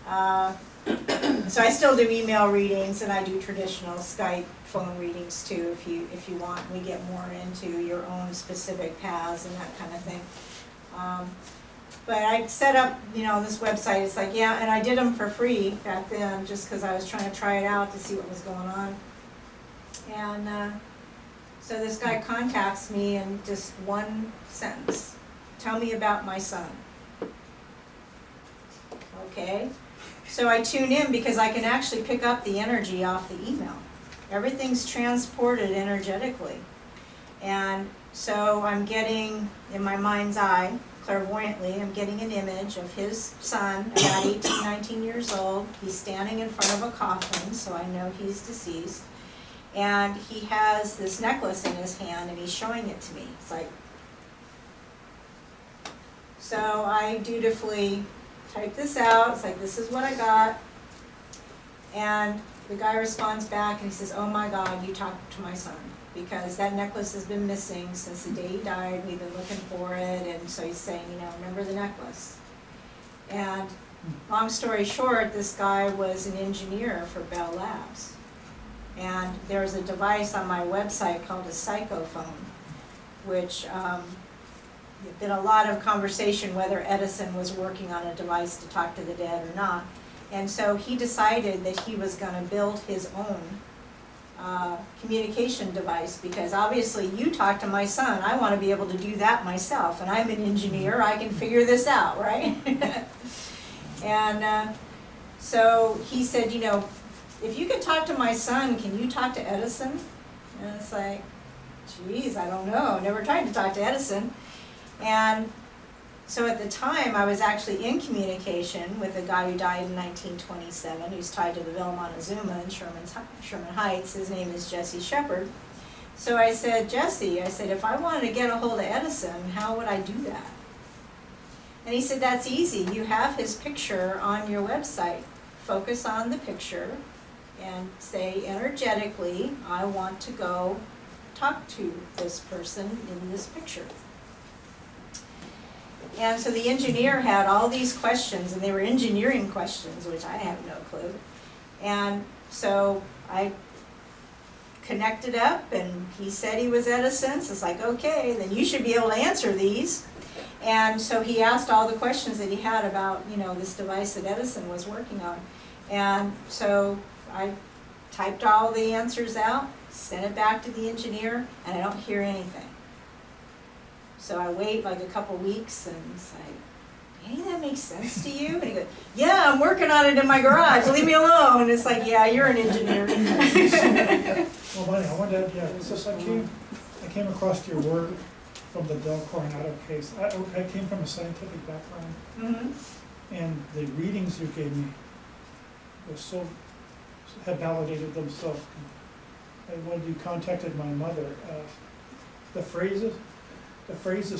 so I still do email readings, and I do traditional Skype phone readings too, if you want. We get more into your own specific paths and that kind of thing. But I set up, this website. It's like, yeah, and I did them for free back then, just because I was trying to try it out to see what was going on. And so this guy contacts me in just one sentence: "Tell me about my son." Okay. So I tune in because I can actually pick up the energy off the email. Everything's transported energetically. And so I'm getting, in my mind's eye, clairvoyantly, I'm getting an image of his son, about 18, 19 years old. He's standing in front of a coffin, so I know he's deceased. And he has this necklace in his hand, and he's showing it to me. It's like, so I dutifully type this out. It's like, this is what I got. And the guy responds back and he says, "Oh my God, you talked to my son, because that necklace has been missing since the day he died. We've been looking for it." And so he's saying, remember the necklace. And long story short, this guy was an engineer for Bell Labs. And there's a device on my website called a psychophone, which there's been a lot of conversation whether Edison was working on a device to talk to the dead or not. And so he decided that he was going to build his own communication device, because obviously you talk to my son, I want to be able to do that myself, and I'm an engineer, I can figure this out, right? And so he said, if you can talk to my son, can you talk to Edison? And it's like, geez, I don't know, never tried to talk to Edison. And so at the time, I was actually in communication with a guy who died in 1927, who's tied to the Villa Montezuma in Sherman Heights. His name is Jesse Shepard. So I said, Jesse, if I wanted to get a hold of Edison, how would I do that? And he said, that's easy. You have his picture on your website. Focus on the picture and say energetically, I want to go talk to this person in this picture. And so the engineer had all these questions, and they were engineering questions, which I have no clue. And so I connected up, and he said he was Edison. So it's like, okay, then you should be able to answer these. And so he asked all the questions that he had about, this device that Edison was working on. And so I typed all the answers out, sent it back to the engineer, and I don't hear anything. So I wait like a couple weeks, and it's like, any of that makes sense to you? And he goes, yeah, I'm working on it in my garage, leave me alone. It's like, yeah, you're an engineer. Well, buddy, I wanted to, yeah, it's just I came across your work from the Del Coronado case. I came from a scientific background, and the readings you gave me were have validated themselves. And when you contacted my mother, the phrases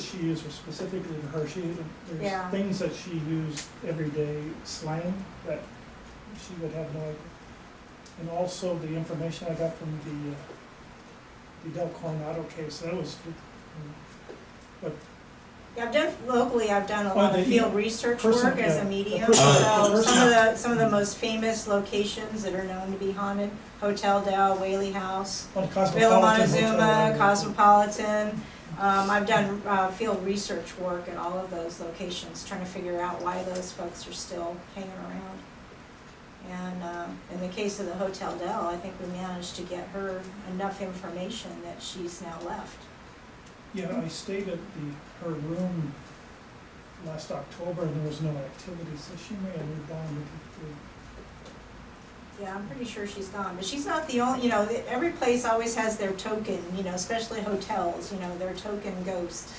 she used were specifically to her. There's Yeah. things that she used everyday slang that she would have no idea. And also the information I got from the Del Coronado case, that was, but Yeah, I've done a Well, lot of the field research person- work as yeah, a the medium. person- So the some of the most famous locations that are known to be haunted, Hotel Del, Whaley House, on Villa Cosmopolitan Hotel. Montezuma, Cosmopolitan. I've done field research work at all of those locations, trying to figure out why those folks are still hanging around. And in the case of the Hotel Del, I think we managed to get her enough information that she's now left. Yeah, I stayed at her room last October and there was no activity, so she may have moved on with the Yeah, I'm pretty sure she's gone, but she's not the only, every place always has their token, especially hotels, their token ghost.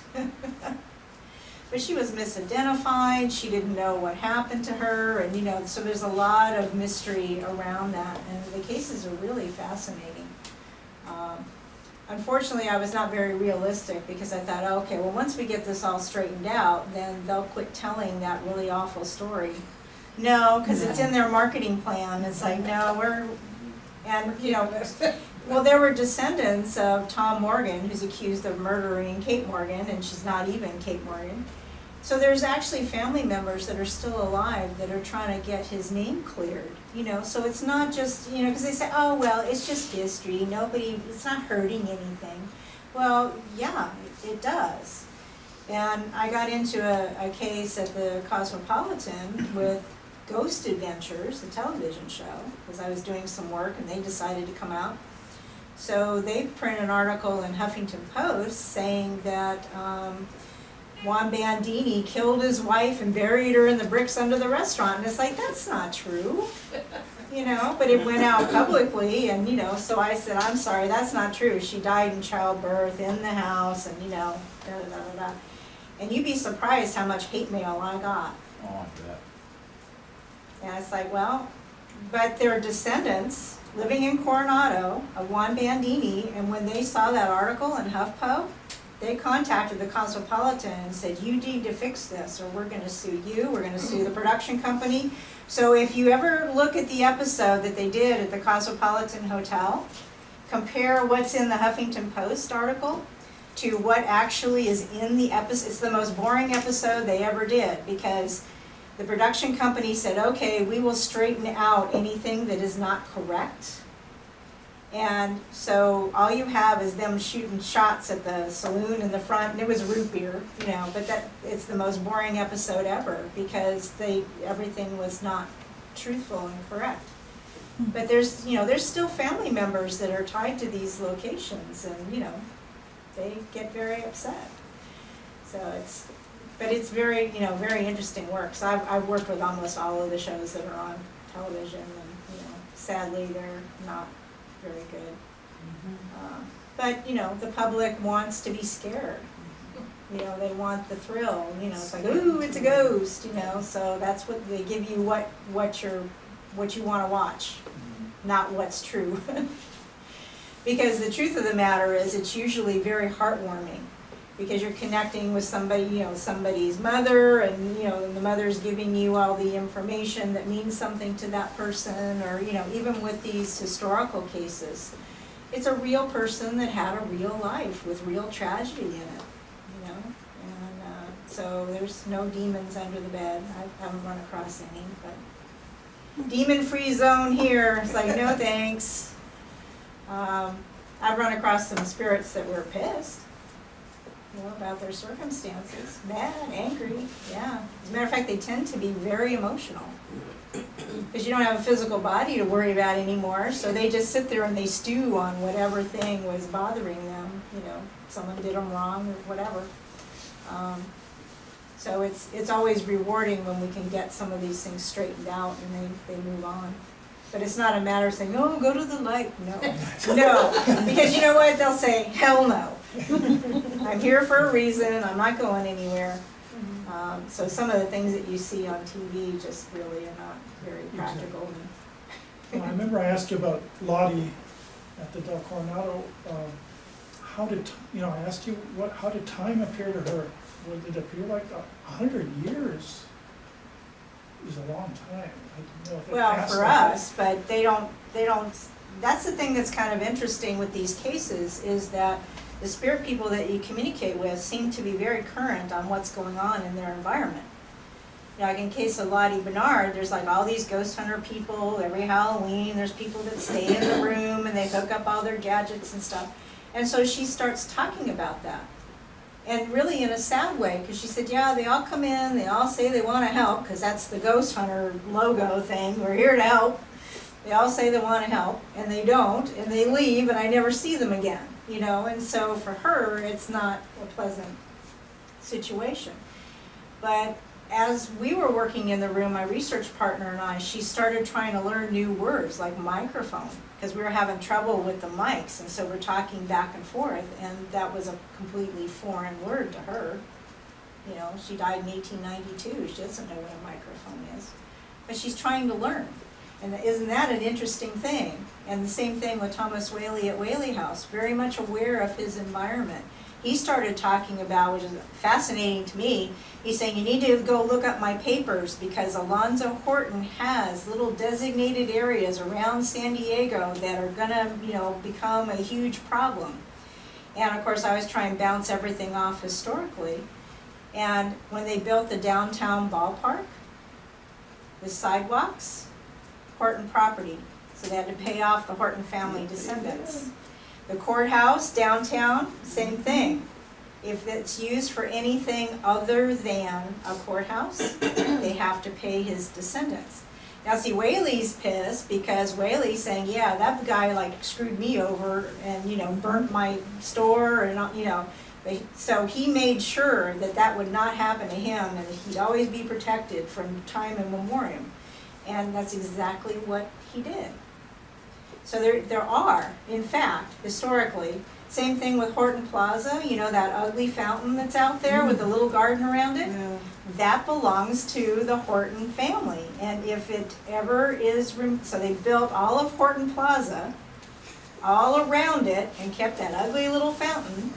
But she was misidentified, she didn't know what happened to her, and so there's a lot of mystery around that, and the cases are really fascinating. Unfortunately, I was not very realistic because I thought, okay, well, once we get this all straightened out, then they'll quit telling that really awful story. No, because it's in their marketing plan. It's like, no, well, there were descendants of Tom Morgan, who's accused of murdering Kate Morgan, and she's not even Kate Morgan. So there's actually family members that are still alive that are trying to get his name cleared, so it's not just, because they say, oh, well, it's just history, it's not hurting anything. Well, yeah, it does. And I got into a case at the Cosmopolitan with Ghost Adventures, the television show, because I was doing some work and they decided to come out. So they print an article in Huffington Post saying that Juan Bandini killed his wife and buried her in the bricks under the restaurant. And it's like, that's not true, but it went out publicly and, so I said, I'm sorry, that's not true. She died in childbirth in the house and, da, da, da, da. And you'd be surprised how much hate mail I got. Oh, I bet. And it's like, well, but they're descendants living in Coronado of Juan Bandini, and when they saw that article in HuffPo, they contacted the Cosmopolitan and said, you need to fix this or we're gonna sue you, we're gonna sue the production company. So if you ever look at the episode that they did at the Cosmopolitan Hotel, compare what's in the Huffington Post article to what actually is in the episode. It's the most boring episode they ever did because the production company said, okay, we will straighten out anything that is not correct. And so all you have is them shooting shots at the saloon in the front, and it was root beer, but it's the most boring episode ever because everything was not truthful and correct. But there's still family members that are tied to these locations and, they get very upset. So but it's very, very interesting work. So I've worked with almost all of the shows that are on television and, sadly they're not very good. But, the public wants to be scared. They want the thrill, it's like, ooh, it's a ghost, so that's what they give you what you want to watch, not what's true. Because the truth of the matter is it's usually very heartwarming because you're connecting with somebody, somebody's mother and, the mother's giving you all the information that means something to that person or, even with these historical cases, it's a real person that had a real life with real tragedy in it, and so there's no demons under the bed. I haven't run across any, but demon-free zone here. It's like, no thanks. I've run across some spirits that were pissed, about their circumstances, mad, angry, yeah. As a matter of fact, they tend to be very emotional because you don't have a physical body to worry about anymore, so they just sit there and they stew on whatever thing was bothering them, someone did them wrong or whatever. So it's always rewarding when we can get some of these things straightened out and they move on. But it's not a matter of saying, oh, go to the light. No, no, because you know what? They'll say, hell no. I'm here for a reason. I'm not going anywhere. So some of the things that you see on TV just really are not very practical. Well, I remember I asked you about Lottie at the Del Coronado. How did, I asked you, how did time appear to her? Did it appear like 100 years? Is a long time. I don't know if it Well, passed for like us, but they don't, that's the thing that's kind of interesting with these cases, is that the spirit people that you communicate with seem to be very current on what's going on in their environment. Like in case of Lottie Bernard, there's like all these ghost hunter people, every Halloween, there's people that stay in the room and they hook up all their gadgets and stuff. And so she starts talking about that. And really in a sad way, because she said, yeah, they all come in, they all say they want to help, because that's the ghost hunter logo thing, we're here to help. They all say they want to help, and they don't, and they leave, and I never see them again, and so for her, it's not a pleasant situation. But as we were working in the room, my research partner and I, she started trying to learn new words, like microphone, because we were having trouble with the mics, and so we're talking back and forth, and that was a completely foreign word to her. She died in 1892, she doesn't know what a microphone is. But she's trying to learn, and isn't that an interesting thing? And the same thing with Thomas Whaley at Whaley House, very much aware of his environment. He started talking about, which is fascinating to me, he's saying, you need to go look up my papers because Alonzo Horton has little designated areas around San Diego that are gonna, become a huge problem. And of course, I was trying to bounce everything off historically. And when they built the downtown ballpark, the sidewalks, Horton property, so they had to pay off the Horton family descendants. The courthouse downtown, same thing. If it's used for anything other than a courthouse, they have to pay his descendants. Now see, Whaley's pissed because Whaley's saying, yeah, that guy screwed me over and, burnt my store and, so he made sure that that would not happen to him and he'd always be protected from time immemorial. And that's exactly what he did. So there are, in fact, historically, same thing with Horton Plaza, that ugly fountain that's out there with the little garden around it? Yeah. That belongs to the Horton family. And if it ever is, so they built all of Horton Plaza, all around it, and kept that ugly little fountain,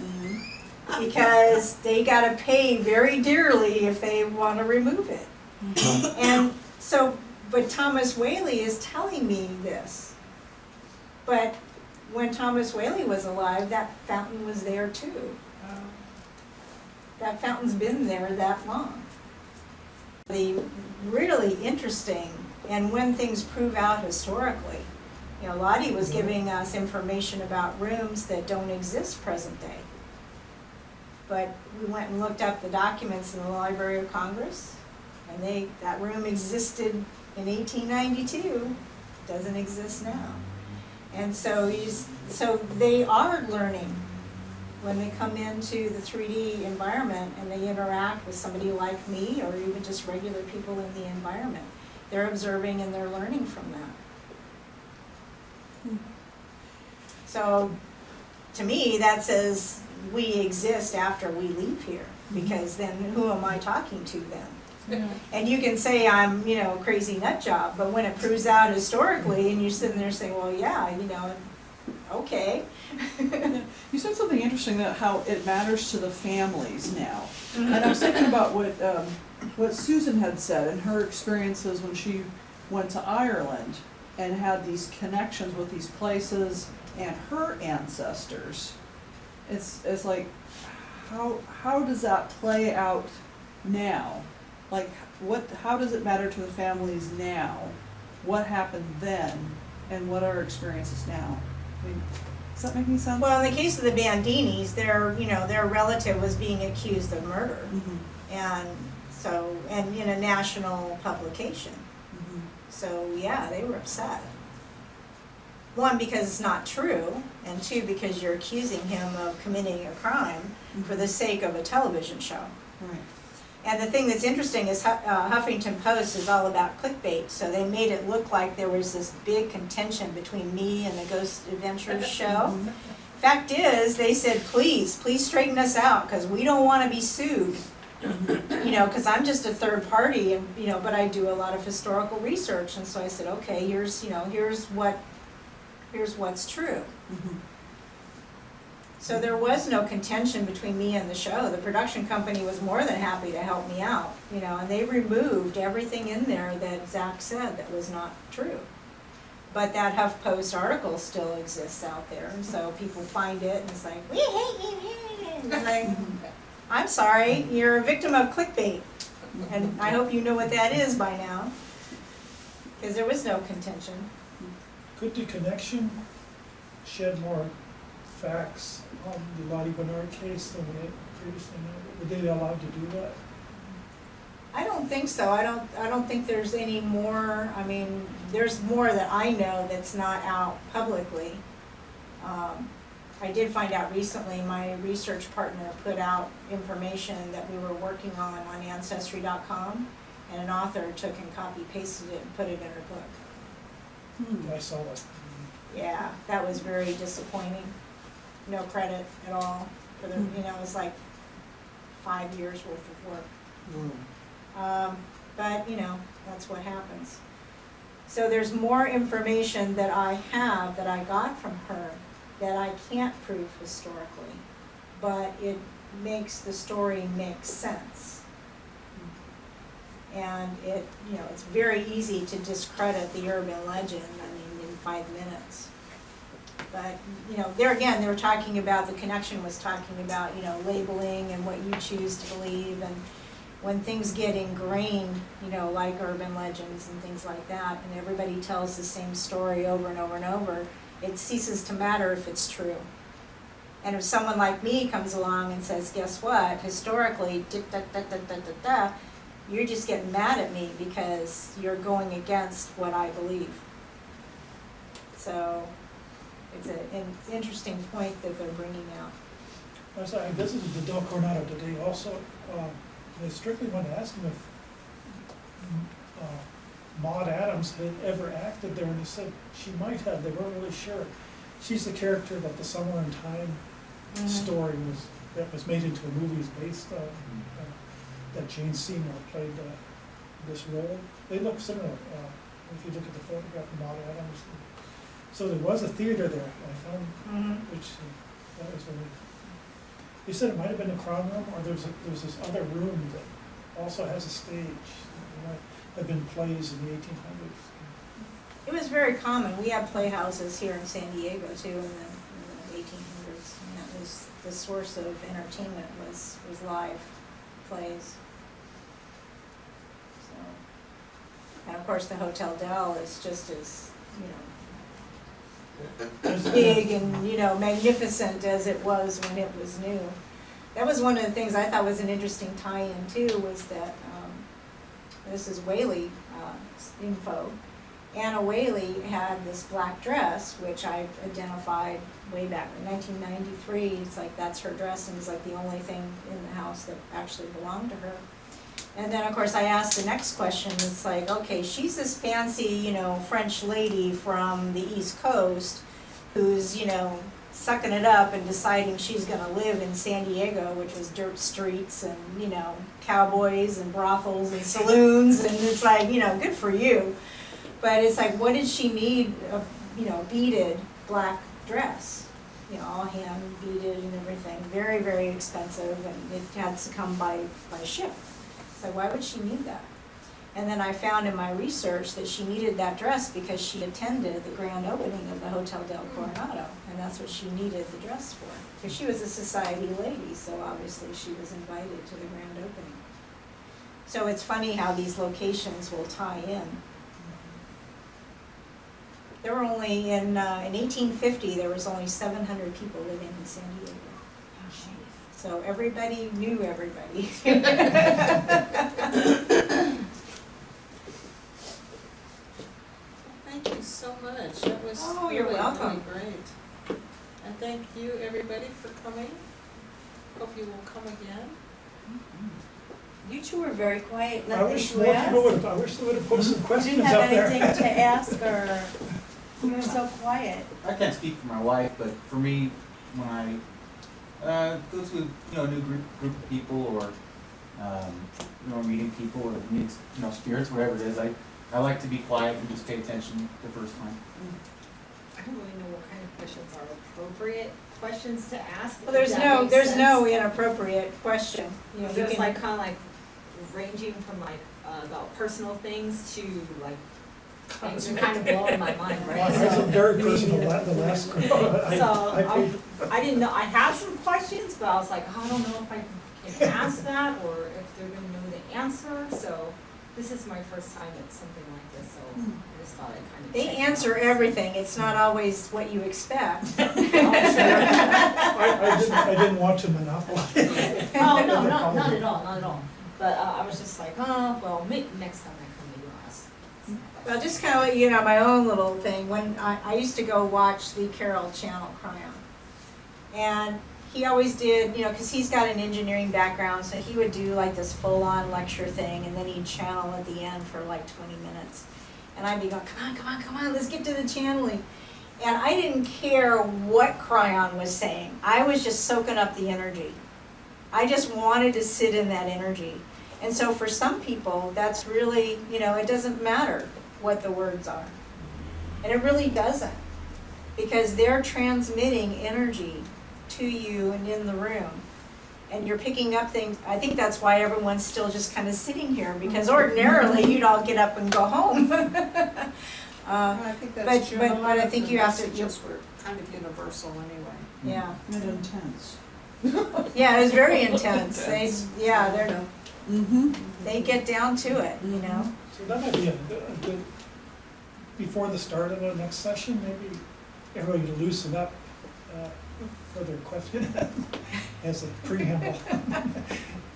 because they gotta pay very dearly if they wanna remove it. And so, but Thomas Whaley is telling me this. But when Thomas Whaley was alive, that fountain was there too. That fountain's been there that long. The really interesting, and when things prove out historically, Lottie was giving us information about rooms that don't exist present day. But we went and looked up the documents in the Library of Congress, and that room existed in 1892, doesn't exist now. And so they are learning when they come into the 3D environment and they interact with somebody like me or even just regular people in the environment. They're observing and they're learning from that. So to me, that says we exist after we leave here, because then who am I talking to then? Yeah. And you can say I'm, crazy nut job, but when it proves out historically and you're sitting there saying, well, yeah, okay. You said something interesting that how it matters to the families now. And I was thinking about what Susan had said and her experiences when she went to Ireland and had these connections with these places and her ancestors. It's like, how does that play out now? Like, how does it matter to the families now? What happened then, and what are our experiences now? I mean, does that make any sense? Well, in the case of the Bandinis, their relative was being accused of murder, and in a national publication. So yeah, they were upset. One, because it's not true, and two, because you're accusing him of committing a crime for the sake of a television show. Right. And the thing that's interesting is Huffington Post is all about clickbait, so they made it look like there was this big contention between me and the Ghost Adventures show. Fact is, they said, please straighten us out, because we don't want to be sued. You know, because I'm just a third party, and, you know, but I do a lot of historical research, and so I said, okay, here's what's true. So there was no contention between me and the show. The production company was more than happy to help me out, you know, and they removed everything in there that Zach said that was not true. But that HuffPost article still exists out there, and so people find it, and it's like, we hate you. It's like, I'm sorry, you're a victim of clickbait, and I hope you know what that is by now, because there was no contention. Could the connection shed more facts on the Lottie Bernard case than they previously knew? Were they allowed to do that? I don't think so. I don't think there's any more. I mean, there's more that I know that's not out publicly. I did find out recently, my research partner put out information that we were working on Ancestry.com, and an author took and copy pasted it and put it in her book. I saw that. Yeah, that was very disappointing. No credit at all for the, you know, it was like 5 years worth of work. But, you know, that's what happens. So there's more information that I have that I got from her that I can't prove historically, but it makes the story make sense. And it, you know, it's very easy to discredit the urban legend, I mean, in 5 minutes. But, you know, there again, they were talking about, the connection was talking about, you know, labeling and what you choose to believe, and when things get ingrained, you know, like urban legends and things like that, and everybody tells the same story over and over and over, it ceases to matter if it's true. And if someone like me comes along and says, guess what, historically, you're just getting mad at me because you're going against what I believe. So it's an interesting point that they're bringing out. I visited the Del Coronado today also. I strictly wanted to ask him if Maud Adams had ever acted there, and they said she might have. They weren't really sure. She's the character that the Somewhere in Time story was made into a movie is based on. That Jane Seymour played this role. They look similar. If you look at the photograph of Maud Adams. So there was a theater there, I found, which that was really. They said it might have been the Crown Room, or there's this other room that also has a stage. There have been plays in the 1800s. It was very common. We had playhouses here in San Diego too in the 1800s. And that was the source of entertainment was live plays. So, and of course the Hotel Del is just as, you know, big and, you know, magnificent as it was when it was new. That was one of the things I thought was an interesting tie-in too, was that this is Whaley info. Anna Whaley had this black dress, which I identified way back in 1993. It's like that's her dress, and it's like the only thing in the house that actually belonged to her. And then of course I asked the next question. It's like, okay, she's this fancy, you know, French lady from the East Coast who's, you know, sucking it up and deciding she's going to live in San Diego, which was dirt streets and, you know, cowboys and brothels and saloons, and it's like, you know, good for you. But it's like, what did she need a, you know, beaded black dress? You know, all hand beaded and everything. Very, very expensive, and it had to come by ship. So why would she need that? And then I found in my research that she needed that dress because she attended the grand opening of the Hotel Del Coronado, and that's what she needed the dress for. Because she was a society lady, so obviously she was invited to the grand opening. So it's funny how these locations will tie in. There were only, in 1850, there was only 700 people living in San Diego. So everybody knew everybody. Thank you so much. That was Oh, you're really, welcome. really great. And thank you, everybody, for coming. Hope you will come again. You two were very quiet, I nothing wish to more ask. people would, I wish they would have put some You questions didn't up have there. anything to ask, or you were so quiet. I can't speak for my wife, but for me, when I go to a new group of people, or meeting people, or meeting spirits, whatever it is, I like to be quiet and just pay attention the first time. I don't really know what kind of questions are appropriate questions to ask. Well, if that makes no sense. inappropriate question. You know, So you it's can- like kind of like ranging from like about personal things to like things are kind of blowing my mind, Well, right? that's a So, very personal, the last group. I didn't know, I have some questions, but I was like, oh, I don't know if I can ask that or if they're gonna know the answer, so this is my first time at something like this, so I just thought I'd kind of. They check answer out. everything, it's not always what you expect. I didn't want to monopolize. Oh, no, not at all, not at all. But I was just like, oh, well, next time I come, maybe I'll ask. Well, just kind of let you know, my own little thing, when I used to go watch the Carroll Channel Cryon. And he always did, because he's got an engineering background, so he would do like this full-on lecture thing, and then he'd channel at the end for like 20 minutes. And I'd be going, come on, let's get to the channeling. And I didn't care what Cryon was saying. I was just soaking up the energy. I just wanted to sit in that energy. And so for some people, that's really, it doesn't matter what the words are. And it really doesn't. Because they're transmitting energy to you and in the room. And you're picking up things. I think that's why everyone's still just kind of sitting here, because ordinarily you'd all get up and go home. I think that's true. but A lot I of think the you have to- messages were kind of universal anyway. Yeah. And intense. Yeah, it was very intense. They're, Mm-hmm. they get down to it, So that might be a good, before the start of the next session, maybe everybody to loosen up for their question as a preamble.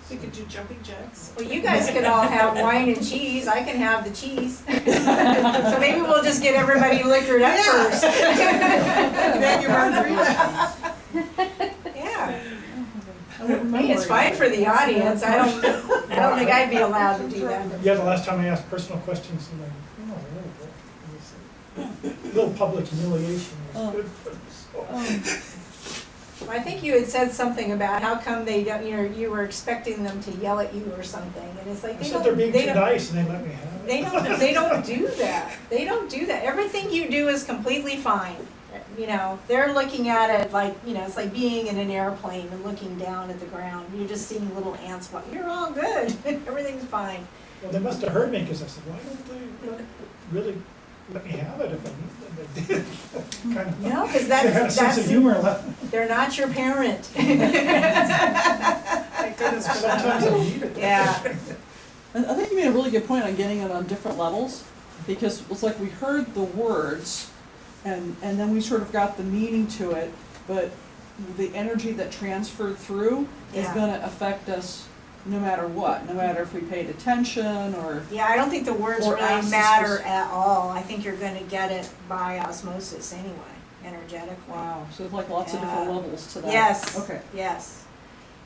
We could do jumping jacks. Well, you guys can all have wine and cheese, I can have the cheese. So maybe we'll just get everybody liquored up first. Then you margarita. Yeah, I don't I mean, remember it's fine it. for the audience, I don't think I'd be allowed to do that. Yeah, the last time I asked personal questions, and like, it was a little public humiliation was good for them. So. I think you had said something about how come they don't, you were expecting them to yell at you or something, and it's like, I they said they're don't, being they too don't, nice and they let me have it. they don't do that, they don't do that, everything you do is completely fine. They're looking at it like, it's like being in an airplane and looking down at the ground, you're just seeing little ants, you're all good, everything's fine. Well, they must have heard me, because I said, why don't they really let me have it if I need them? They did. Kind of. No, because They had a sense of humor left. they're not your parent. Thank goodness for that. Sometimes I need it. Yeah, I think you made a really good point on getting it on different levels, because it's like we heard the words, and then we sort of got the meaning to it, but the energy that transferred through is Yeah. gonna affect us no matter what, no matter if we paid attention or. yeah, I don't think the words Or really ask matter us- at all, I think you're gonna get it by osmosis anyway, energetic. Wow, so like lots of different levels to that. Yes. Okay. Yes.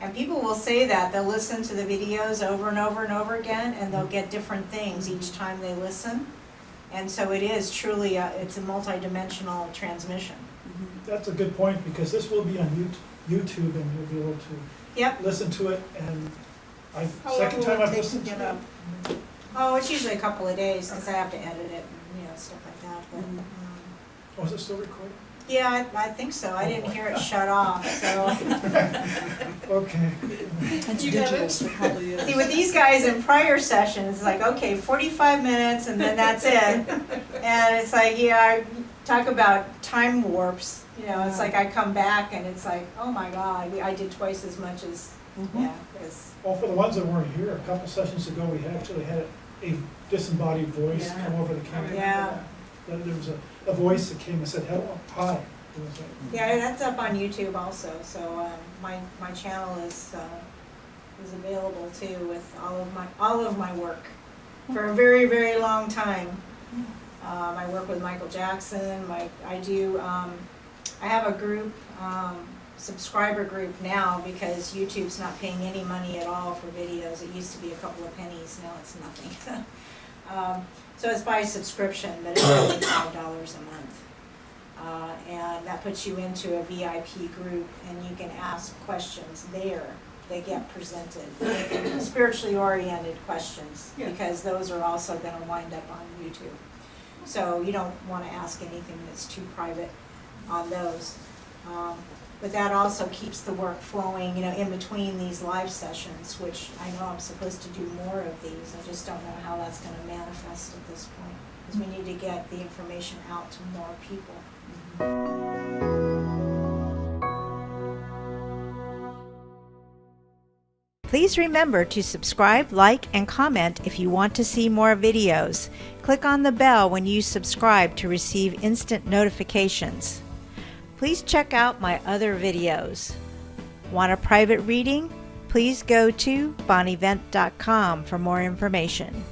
And people will say that, they'll listen to the videos over and over and over again, and they'll get different things each time they listen. And so it is truly, it's a multidimensional transmission. That's a good point, because this will be on YouTube, and you'll be able to Yep, listen to it, and How long second will time it I've take to listened get to it. up? oh, it's usually a couple of days, because I have to edit it, and, stuff like that, but, Oh, is it still recording? yeah, I think so, I didn't hear it shut off, so. Okay. It's You got digital, it? so it probably is. See, with these guys in prior sessions, it's like, okay, 45 minutes and then that's it. And it's like, yeah, talk about time warps. It's like I come back and it's like, oh my God, I did twice as much as, yeah, 'cause- Well, for the ones that weren't here, a couple sessions ago, we actually had a disembodied voice Yeah. come over the camera. Yeah. There was a voice that came and said, hello, hi. It was like, yeah, that's up on YouTube also. So my channel is available too with all of my work for a very, very long time. I work with Michael Jackson. I have a group subscriber group now because YouTube's not paying any money at all for videos. It used to be a couple of pennies, now it's nothing. So it's by subscription, but it's only $5 a month. And that puts you into a VIP group, and you can ask questions there that get presented, spiritually oriented questions, Yeah. because those are also gonna wind up on YouTube. So you don't wanna ask anything that's too private on those. But that also keeps the work flowing, you know, in between these live sessions, which I know I'm supposed to do more of these. I just don't know how that's gonna manifest at this point, because we need to get the information out to more people. Please remember to subscribe, like, and comment if you want to see more videos. Click on the bell when you subscribe to receive instant notifications. Please check out my other videos. Want a private reading? Please go to bonnievent.com for more information.